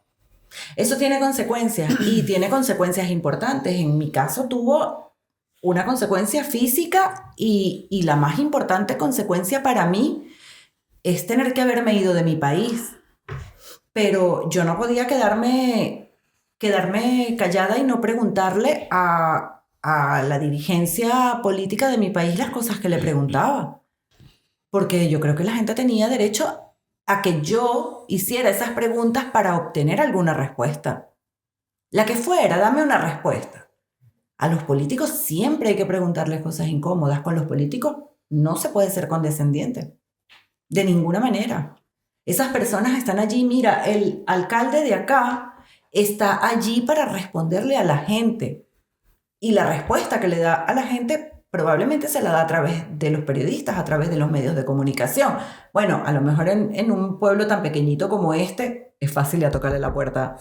Eso tiene consecuencias y tiene consecuencias importantes. En mi caso tuvo una consecuencia física y la más importante consecuencia para mí es tener que haberme ido de mi país. Pero yo no podía quedarme callada y no preguntarle a la dirigencia política de mi país las cosas que le preguntaba. Porque yo creo que la gente tenía derecho a que yo hiciera esas preguntas para obtener alguna respuesta. La que fuera, dame una respuesta. A los políticos siempre hay que preguntarles cosas incómodas. Con los políticos no se puede ser condescendiente. De ninguna manera. Esas personas están allí. Mira, el alcalde de acá está allí para responderle a la gente. Y la respuesta que le da a la gente probablemente se la da a través de los periodistas, a través de los medios de comunicación. Bueno, a lo mejor en un pueblo tan pequeñito como este, es fácil ya tocarle la puerta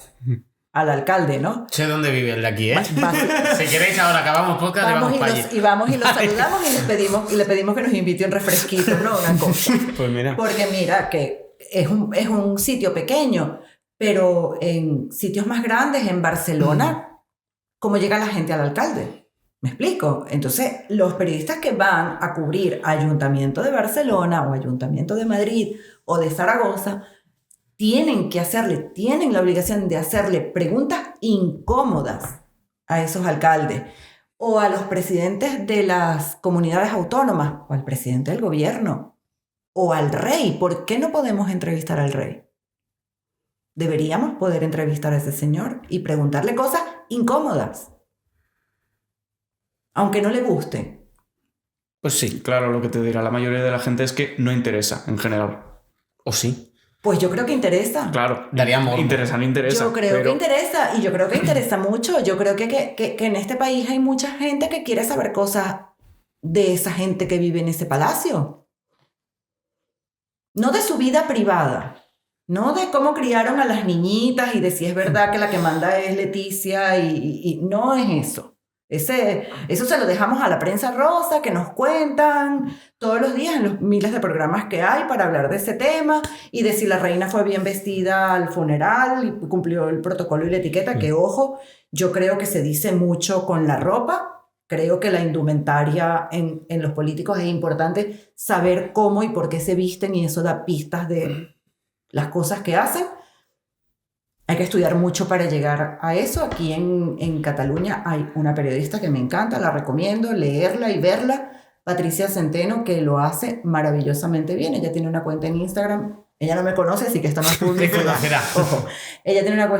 al alcalde, ¿no? Sé dónde vive el de aquí, ¿eh? Si queréis, ahora acabamos podcast y vamos para allí. Vamos y los saludamos y le pedimos que nos invite un refresquito, ¿no? Una cosa. Pues mira. Porque mira que es un sitio pequeño, pero en sitios más grandes, en Barcelona, ¿cómo llega la gente al alcalde? ¿Me explico? Entonces, los periodistas que van a cubrir Ayuntamiento de Barcelona o Ayuntamiento de Madrid o de Zaragoza tienen la obligación de hacerle preguntas incómodas a esos alcaldes o a los presidentes de las comunidades autónomas o al presidente del gobierno o al rey. ¿Por qué no podemos entrevistar al rey? Deberíamos poder entrevistar a ese señor y preguntarle cosas incómodas, aunque no le guste. Pues sí, claro, lo que te dirá la mayoría de la gente es que no interesa en general. ¿O sí? Pues yo creo que interesa. Claro, daría morbo. Interesa, no interesa. Yo creo que interesa, y yo creo que interesa mucho. Yo creo que en este país hay mucha gente que quiere saber cosas de esa gente que vive en ese palacio. No de su vida privada, no de cómo criaron a las niñitas y de si es verdad que la que manda es Leticia y no es eso. Eso se lo dejamos a la prensa rosa, que nos cuentan todos los días en los miles de programas que hay para hablar de ese tema y de si la reina fue bien vestida al funeral y cumplió el protocolo y la etiqueta, que ojo, yo creo que se dice mucho con la ropa. Creo que la indumentaria en los políticos es importante saber cómo y por qué se visten y eso da pistas de las cosas que hacen. Hay que estudiar mucho para llegar a eso. Aquí en Cataluña hay una periodista que me encanta, la recomiendo leerla y verla, Patricia Centeno, que lo hace maravillosamente bien. Ella tiene una cuenta en Instagram. Ella no me conoce, así que esto no es público. Ojo. Ella tiene una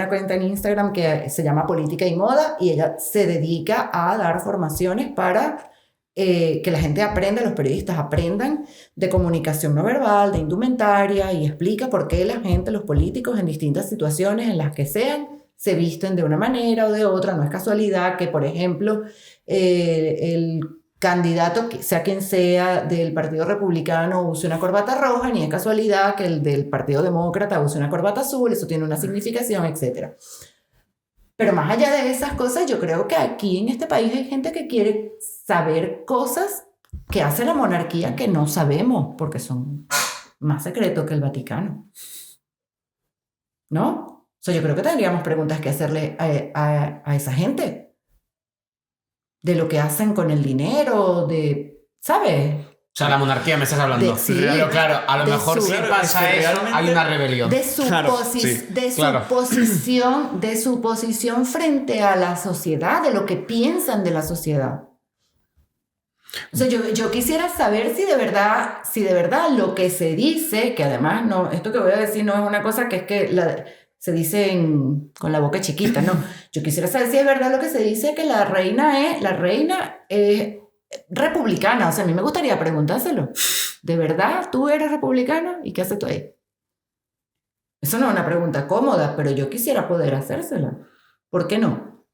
cuenta en Instagram que se llama Política y Moda y ella se dedica a dar formaciones para que la gente aprenda, los periodistas aprendan de comunicación no verbal, de indumentaria, y explica por qué la gente, los políticos en distintas situaciones en las que sean, se visten de una manera o de otra. No es casualidad que, por ejemplo, el candidato, sea quien sea, del Partido Republicano use una corbata roja, ni es casualidad que el del Partido Demócrata use una corbata azul. Eso tiene una significación, etc. Pero más allá de esas cosas, yo creo que aquí en este país hay gente que quiere saber cosas que hace la monarquía que no sabemos, porque son más secretos que el Vaticano. ¿No? O sea, yo creo que tendríamos preguntas que hacerle a esa gente. De lo que hacen con el dinero, ¿sabes? O sea, la monarquía me estás hablando. Sí, pero claro, a lo mejor si pasa eso, hay una rebelión. De su posición frente a la sociedad, de lo que piensan de la sociedad. O sea, yo quisiera saber si de verdad lo que se dice, que además no, esto que voy a decir no es una cosa que es que se dice con la boca chiquita, no. Yo quisiera saber si es verdad lo que se dice, que la reina es republicana. O sea, a mí me gustaría preguntárselo. ¿De verdad tú eres republicana? ¿Y qué haces tú ahí? Eso no es una pregunta cómoda, pero yo quisiera poder hacérsela. ¿Por qué no?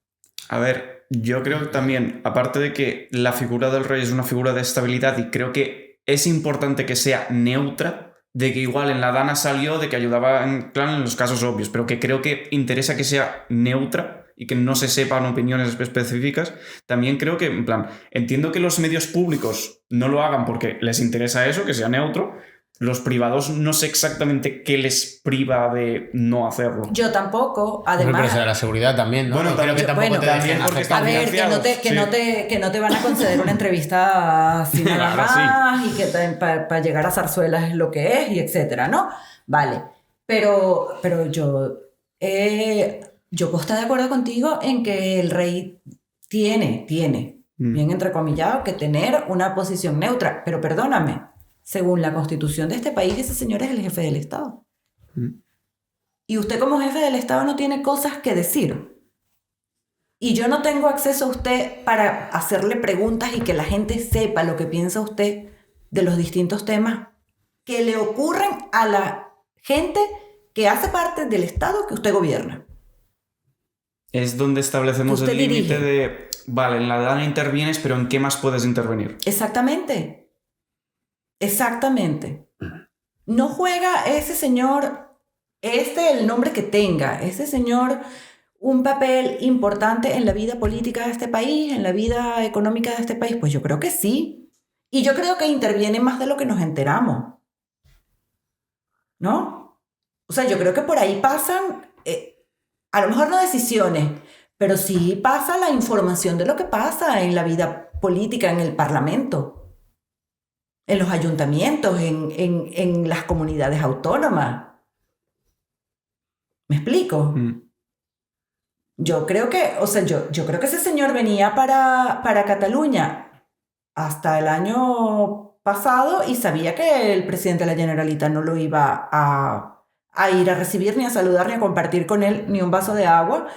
A ver, yo creo que también, aparte de que la figura del rey es una figura de estabilidad y creo que es importante que sea neutra, de que igual en la Dana salió de que ayudaba en los casos obvios, pero que creo que interesa que sea neutra y que no se sepan opiniones específicas. También creo que, en plan, entiendo que los medios públicos no lo hagan porque les interesa eso, que sea neutro. Los privados no sé exactamente qué les priva de no hacerlo. Yo tampoco, además... Pero será la seguridad también, ¿no? Bueno, no creo que tampoco bueno, te dejen porque hacer están A ver, que no te van a conceder una entrevista así nada Ahora más y que para llegar a zarzuelas es lo que es y etcétera, ¿no? Vale, pero yo puedo estar de acuerdo contigo en que el rey tiene, bien entrecomillado, que tener una posición neutra, pero perdóname, según la constitución de este país, ese señor es el jefe del Estado. Y usted como jefe del Estado no tiene cosas que decir. Y yo no tengo acceso a usted para hacerle preguntas y que la gente sepa lo que piensa usted de los distintos temas que le ocurren a la gente que hace parte del Estado que usted gobierna. Es donde establecemos el límite de, vale, en la Dana intervienes, pero ¿en qué más puedes intervenir? Exactamente. No juega ese señor, el nombre que tenga, ese señor un papel importante en la vida política de este país, en la vida económica de este país. Pues yo creo que sí. Y yo creo que interviene más de lo que nos enteramos. ¿No? O sea, yo creo que por ahí pasan, a lo mejor no decisiones, pero sí pasa la información de lo que pasa en la vida política, en el Parlamento, en los ayuntamientos, en las comunidades autónomas. ¿Me explico? Yo creo que, yo creo que ese señor venía para Cataluña hasta el año pasado y sabía que el presidente de la Generalitat no lo iba a ir a recibir, ni a saludar, ni a compartir con él ni un vaso de agua.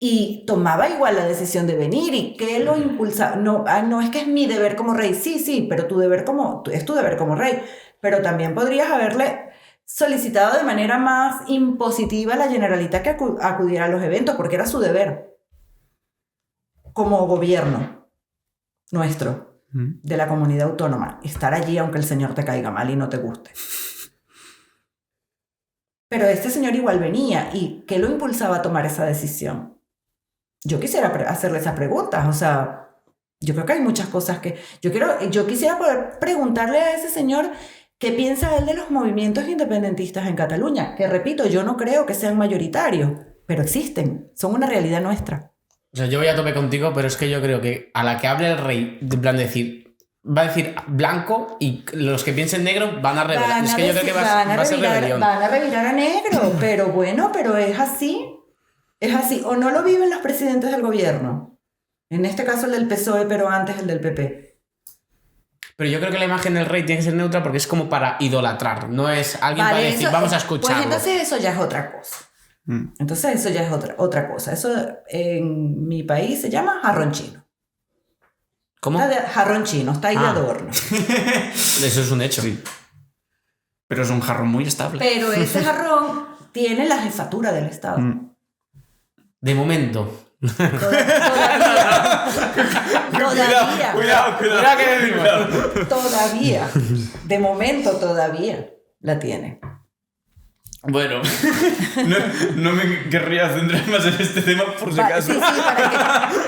Y tomaba igual la decisión de venir. ¿Y qué lo impulsa? No es que es mi deber como rey. Sí, pero es tu deber como rey. Pero también podrías haberle solicitado de manera más impositiva a la Generalitat que acudiera a los eventos, porque era su deber como gobierno nuestro, de la comunidad autónoma, estar allí aunque el señor te caiga mal y no te guste. Pero este señor igual venía. ¿Y qué lo impulsaba a tomar esa decisión? Yo quisiera hacerle esas preguntas, o sea, yo creo que hay muchas cosas que... Yo quisiera poder preguntarle a ese señor qué piensa él de los movimientos independentistas en Cataluña, que repito, yo no creo que sean mayoritarios, pero existen, son una realidad nuestra. O sea, yo voy a tope contigo, pero es que yo creo que a la que hable el rey, en plan de decir, va a decir blanco y los que piensen negro van a revelar. Es que yo creo que va a ser rebelión. Van a revirar a negro, pero bueno, pero es así. Es así, o no lo viven los presidentes del gobierno. En este caso el del PSOE, pero antes el del PP. Pero yo creo que la imagen del rey tiene que ser neutra porque es como para idolatrar. No es alguien para decir, vamos a escucharlo. Pues entonces eso ya es otra cosa. Entonces eso ya es otra cosa. Eso en mi país se llama jarrón chino. ¿Cómo? Jarrón chino, está ahí de adorno. Eso es un hecho. Sí. Pero es un jarrón muy estable. Pero ese jarrón tiene la jefatura del Estado. De momento. Todavía. Cuidado que decimos. Todavía. De momento todavía la tiene. Bueno, no me querría centrar más en este tema por si acaso. Sí,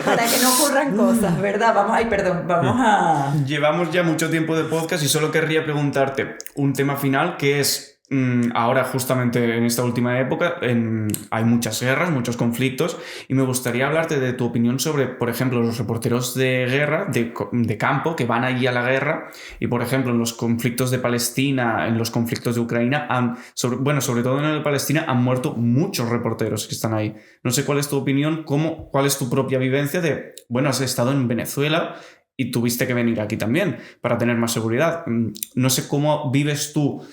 para que no ocurran cosas, ¿verdad? Vamos a... Llevamos ya mucho tiempo de podcast y solo querría preguntarte un tema final que es... Ahora justamente en esta última época hay muchas guerras, muchos conflictos y me gustaría hablarte de tu opinión sobre, por ejemplo, los reporteros de guerra, de campo, que van allí a la guerra y, por ejemplo, en los conflictos de Palestina, en los conflictos de Ucrania, sobre todo en el de Palestina, han muerto muchos reporteros que están ahí. No sé cuál es tu opinión, cuál es tu propia vivencia de, bueno, has estado en Venezuela y tuviste que venir aquí también para tener más seguridad. No sé cómo vives tú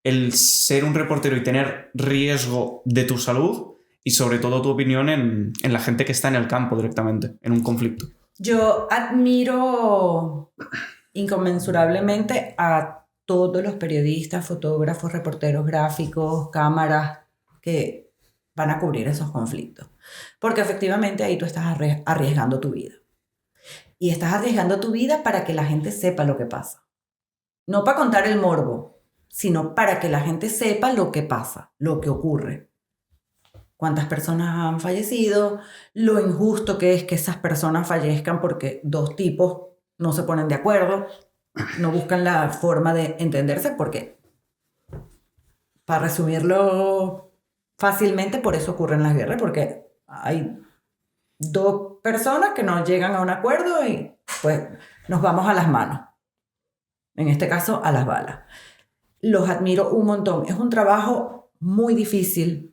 el ser un reportero y tener riesgo de tu salud y sobre todo tu opinión en la gente que está en el campo directamente, en un conflicto. Yo admiro inconmensurablemente a todos los periodistas, fotógrafos, reporteros gráficos, cámaras que van a cubrir esos conflictos. Porque efectivamente ahí tú estás arriesgando tu vida. Y estás arriesgando tu vida para que la gente sepa lo que pasa. No para contar el morbo, sino para que la gente sepa lo que pasa, lo que ocurre. Cuántas personas han fallecido, lo injusto que es que esas personas fallezcan porque dos tipos no se ponen de acuerdo, no buscan la forma de entenderse, porque, para resumirlo fácilmente, por eso ocurren las guerras, porque hay dos personas que no llegan a un acuerdo y pues nos vamos a las manos. En este caso, a las balas. Los admiro un montón. Es un trabajo muy difícil,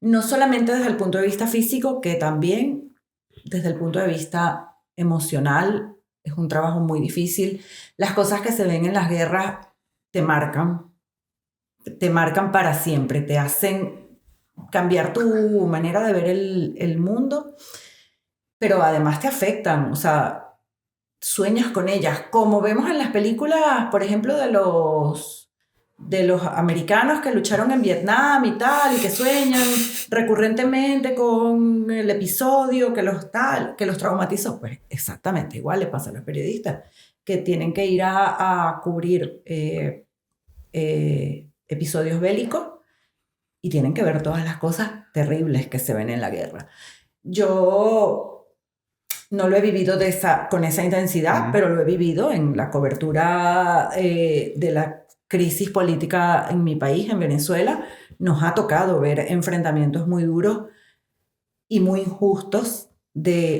no solamente desde el punto de vista físico, que también desde el punto de vista emocional. Es un trabajo muy difícil. Las cosas que se ven en las guerras te marcan para siempre, te hacen cambiar tu manera de ver el mundo, pero además te afectan, o sea, sueñas con ellas, como vemos en las películas, por ejemplo, de los americanos que lucharon en Vietnam y tal, y que sueñan recurrentemente con el episodio que los traumatizó. Pues exactamente igual le pasa a los periodistas, que tienen que ir a cubrir episodios bélicos y tienen que ver todas las cosas terribles que se ven en la guerra. Yo no lo he vivido con esa intensidad, pero lo he vivido en la cobertura de la crisis política en mi país, en Venezuela. Nos ha tocado ver enfrentamientos muy duros y muy injustos,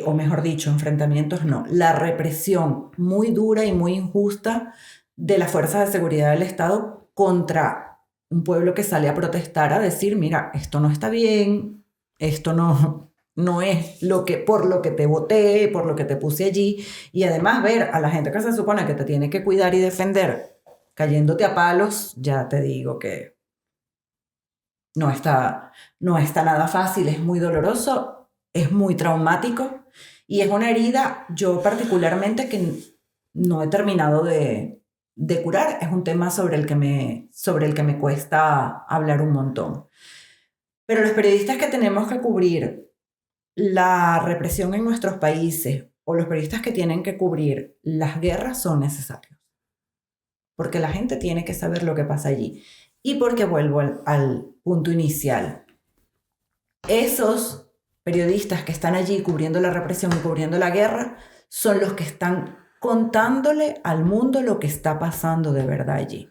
o mejor dicho, enfrentamientos no, la represión muy dura y muy injusta de las fuerzas de seguridad del Estado contra un pueblo que sale a protestar, a decir, mira, esto no está bien, esto no es por lo que te voté, por lo que te puse allí, y además ver a la gente que se supone que te tiene que cuidar y defender cayéndote a palos, ya te digo que no está nada fácil, es muy doloroso, es muy traumático y es una herida, yo particularmente, que no he terminado de curar. Es un tema sobre el que me cuesta hablar un montón. Pero los periodistas que tenemos que cubrir la represión en nuestros países, o los periodistas que tienen que cubrir las guerras, son necesarios. Porque la gente tiene que saber lo que pasa allí. Y porque vuelvo al punto inicial. Esos periodistas que están allí cubriendo la represión y cubriendo la guerra son los que están contándole al mundo lo que está pasando de verdad allí.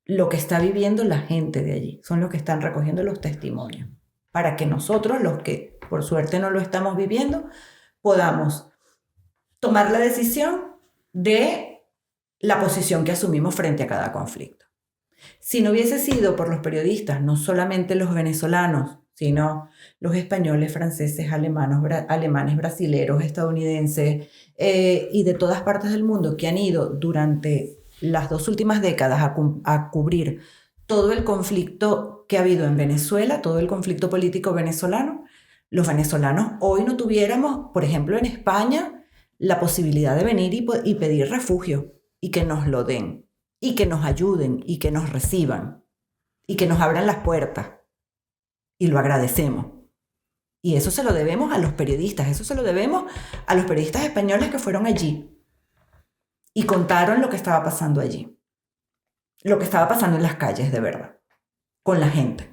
Lo que está viviendo la gente de allí. Son los que están recogiendo los testimonios. Para que nosotros, los que por suerte no lo estamos viviendo, podamos tomar la decisión de la posición que asumimos frente a cada conflicto. Si no hubiese sido por los periodistas, no solamente los venezolanos, sino los españoles, franceses, alemanes, brasileros, estadounidenses y de todas partes del mundo, que han ido durante las 2 últimas décadas a cubrir todo el conflicto que ha habido en Venezuela, todo el conflicto político venezolano, los venezolanos hoy no tuviéramos, por ejemplo, en España, la posibilidad de venir y pedir refugio, y que nos lo den, y que nos ayuden, y que nos reciban, y que nos abran las puertas. Y lo agradecemos. Y eso se lo debemos a los periodistas, eso se lo debemos a los periodistas españoles que fueron allí y contaron lo que estaba pasando allí. Lo que estaba pasando en las calles, de verdad, con la gente.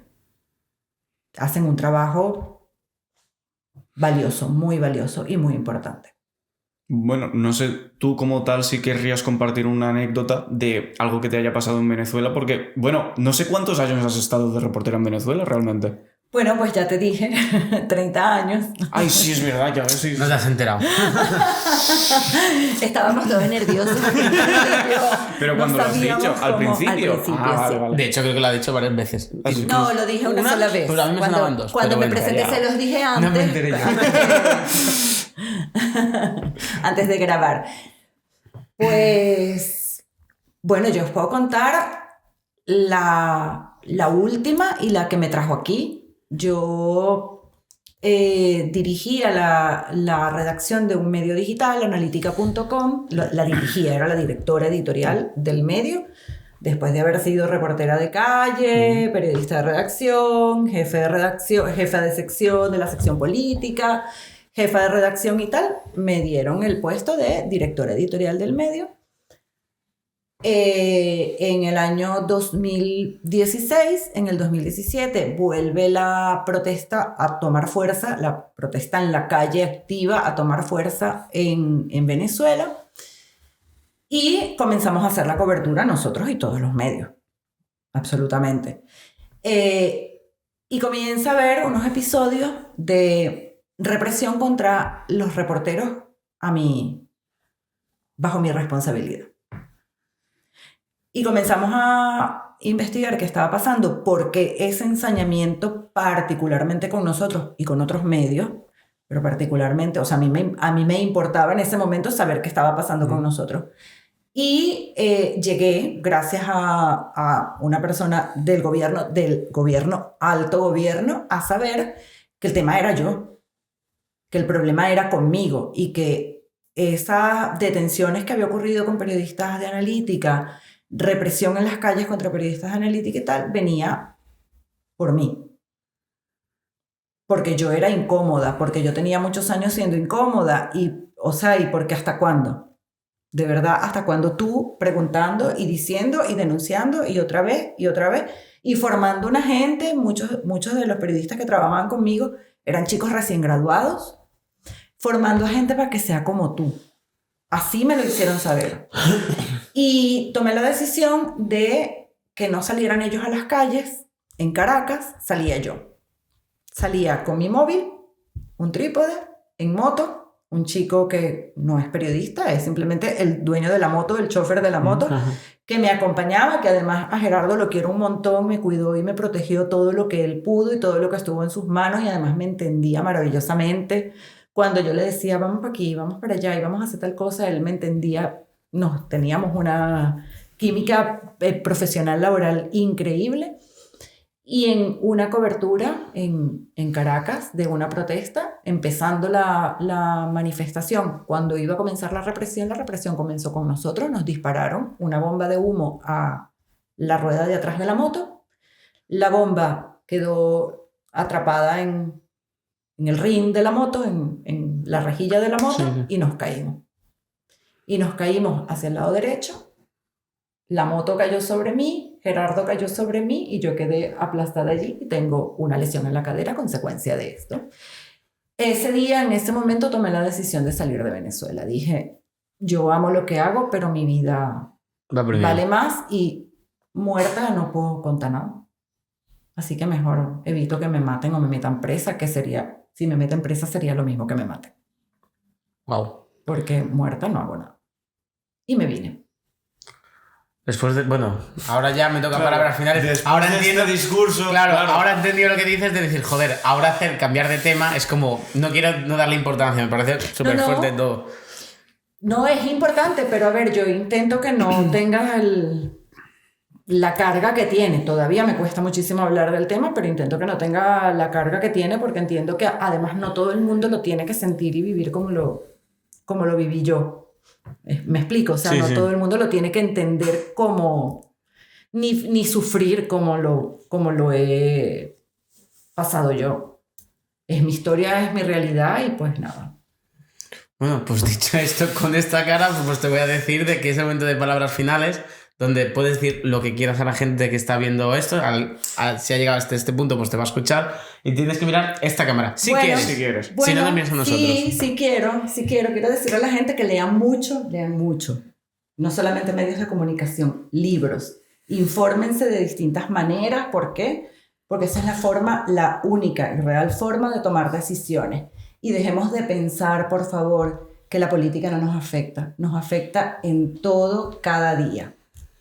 Hacen un trabajo valioso, muy valioso y muy importante. Bueno, no sé, tú como tal si querrías compartir una anécdota de algo que te haya pasado en Venezuela, porque, bueno, no sé cuántos años has estado de reportera en Venezuela realmente. Bueno, pues ya te dije, 30 años. Ay, sí, es verdad, ya ves. Sí. No te has enterado. Estábamos todos nerviosos. Pero cuando lo has dicho, al principio. Vale. De hecho, creo que lo ha dicho varias veces. No, lo dije una sola vez. Pues a mí me sonaban 2. Cuando me presenté se los dije antes. No me enteré yo. Antes de grabar. Pues, bueno, yo os puedo contar la última y la que me trajo aquí. Yo dirigía la redacción de un medio digital, analítica.com. La dirigía, era la directora editorial del medio, después de haber sido reportera de calle, periodista de redacción, jefa de sección de la sección política, jefa de redacción y tal. Me dieron el puesto de directora editorial del medio. En el año 2016, en el 2017, vuelve la protesta a tomar fuerza, la protesta en la calle activa a tomar fuerza en Venezuela, y comenzamos a hacer la cobertura nosotros y todos los medios, absolutamente. Y comienza a haber unos episodios de represión contra los reporteros bajo mi responsabilidad. Y comenzamos a investigar qué estaba pasando, porque ese ensañamiento, particularmente con nosotros y con otros medios, pero particularmente, o sea, a mí me importaba en ese momento saber qué estaba pasando con nosotros. Y llegué, gracias a una persona del gobierno, alto gobierno, a saber que el tema era yo, que el problema era conmigo, y que esas detenciones que había ocurrido con periodistas de analítica, represión en las calles contra periodistas de analítica y tal, venía por mí. Porque yo era incómoda, porque yo tenía muchos años siendo incómoda, y porque ¿hasta cuándo? De verdad, ¿hasta cuándo tú preguntando y diciendo y denunciando y otra vez y formando una gente? Muchos de los periodistas que trabajaban conmigo eran chicos recién graduados, formando a gente para que sea como tú. Así me lo hicieron saber. Y tomé la decisión de que no salieran ellos a las calles. En Caracas salía yo. Salía con mi móvil, un trípode, en moto, un chico que no es periodista, es simplemente el dueño de la moto, el chofer de la moto, que me acompañaba, que además a Gerardo lo quiero un montón, me cuidó y me protegió todo lo que él pudo y todo lo que estuvo en sus manos, y además me entendía maravillosamente. Cuando yo le decía, vamos para aquí, vamos para allá y vamos a hacer tal cosa, él me entendía. Nos teníamos una química profesional laboral increíble. Y en una cobertura en Caracas de una protesta, empezando la manifestación, cuando iba a comenzar la represión comenzó con nosotros, nos dispararon una bomba de humo a la rueda de atrás de la moto, la bomba quedó atrapada en el rin de la moto, en la rejilla de la moto, y nos caímos. Y nos caímos hacia el lado derecho, la moto cayó sobre mí, Gerardo cayó sobre mí y yo quedé aplastada allí y tengo una lesión en la cadera a consecuencia de esto. Ese día, en ese momento, tomé la decisión de salir de Venezuela. Dije, yo amo lo que hago, pero mi vida vale más y muerta no puedo contar nada. Así que mejor evito que me maten o me metan presa, que sería, si me meten presa sería lo mismo que me maten. Wow. Porque muerta no hago nada. Y me vine. Después de... Bueno, ahora ya me toca palabras finales. Ahora entiendo el discurso. Claro, ahora he entendido lo que dices de decir, joder, ahora cambiar de tema es como... No quiero no darle importancia, me parece súper fuerte todo. No, es importante, pero a ver, yo intento que no tengas la carga que tiene. Todavía me cuesta muchísimo hablar del tema, pero intento que no tenga la carga que tiene, porque entiendo que además no todo el mundo lo tiene que sentir y vivir como lo viví yo. Me explico, o sea, no todo el mundo lo tiene que entender como, ni sufrir como lo he pasado yo. Es mi historia, es mi realidad y pues nada. Bueno, pues dicho esto, con esta cara, pues te voy a decir de que es el momento de palabras finales, donde puedes decir lo que quieras a la gente que está viendo esto. Si ha llegado hasta este punto, pues te va a escuchar y tienes que mirar esta cámara. Si quieres. Bueno, si no, miras a nosotros. Sí quiero. Quiero decirle a la gente que lean mucho. No solamente medios de comunicación, libros. Infórmense de distintas maneras. ¿Por qué? Porque esa es la única y real forma de tomar decisiones. Y dejemos de pensar, por favor, que la política no nos afecta. Nos afecta en todo, cada día.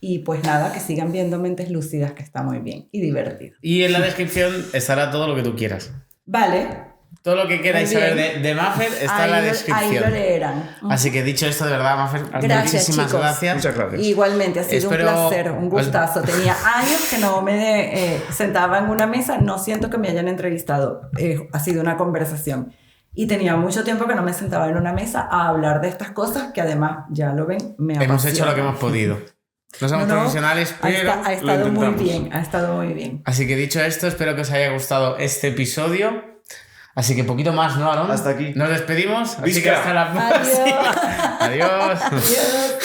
Y pues nada, que sigan viendo Mentes Lúcidas, que está muy bien y divertido. Y en la descripción estará todo lo que tú quieras. Vale. Todo lo que queráis saber de Maffer está en la descripción. Ahí lo leerán. Así que dicho esto, de verdad, Maffer, muchísimas chicos. Gracias. Muchas gracias. Igualmente, ha sido un placer, un gustazo. Tenía años que no me sentaba en una mesa, no siento que me hayan entrevistado. Ha sido una conversación. Y tenía mucho tiempo que no me sentaba en una mesa a hablar de estas cosas que además, ya lo ven, me apasionan. Hemos hecho lo que hemos podido. No somos profesionales, pero ha estado muy bien. Así que dicho esto, espero que os haya gustado este episodio. Así que poquito más, ¿no, Aaron? Hasta aquí. Nos despedimos. Visca. Así que hasta la próxima. Adiós. Adiós.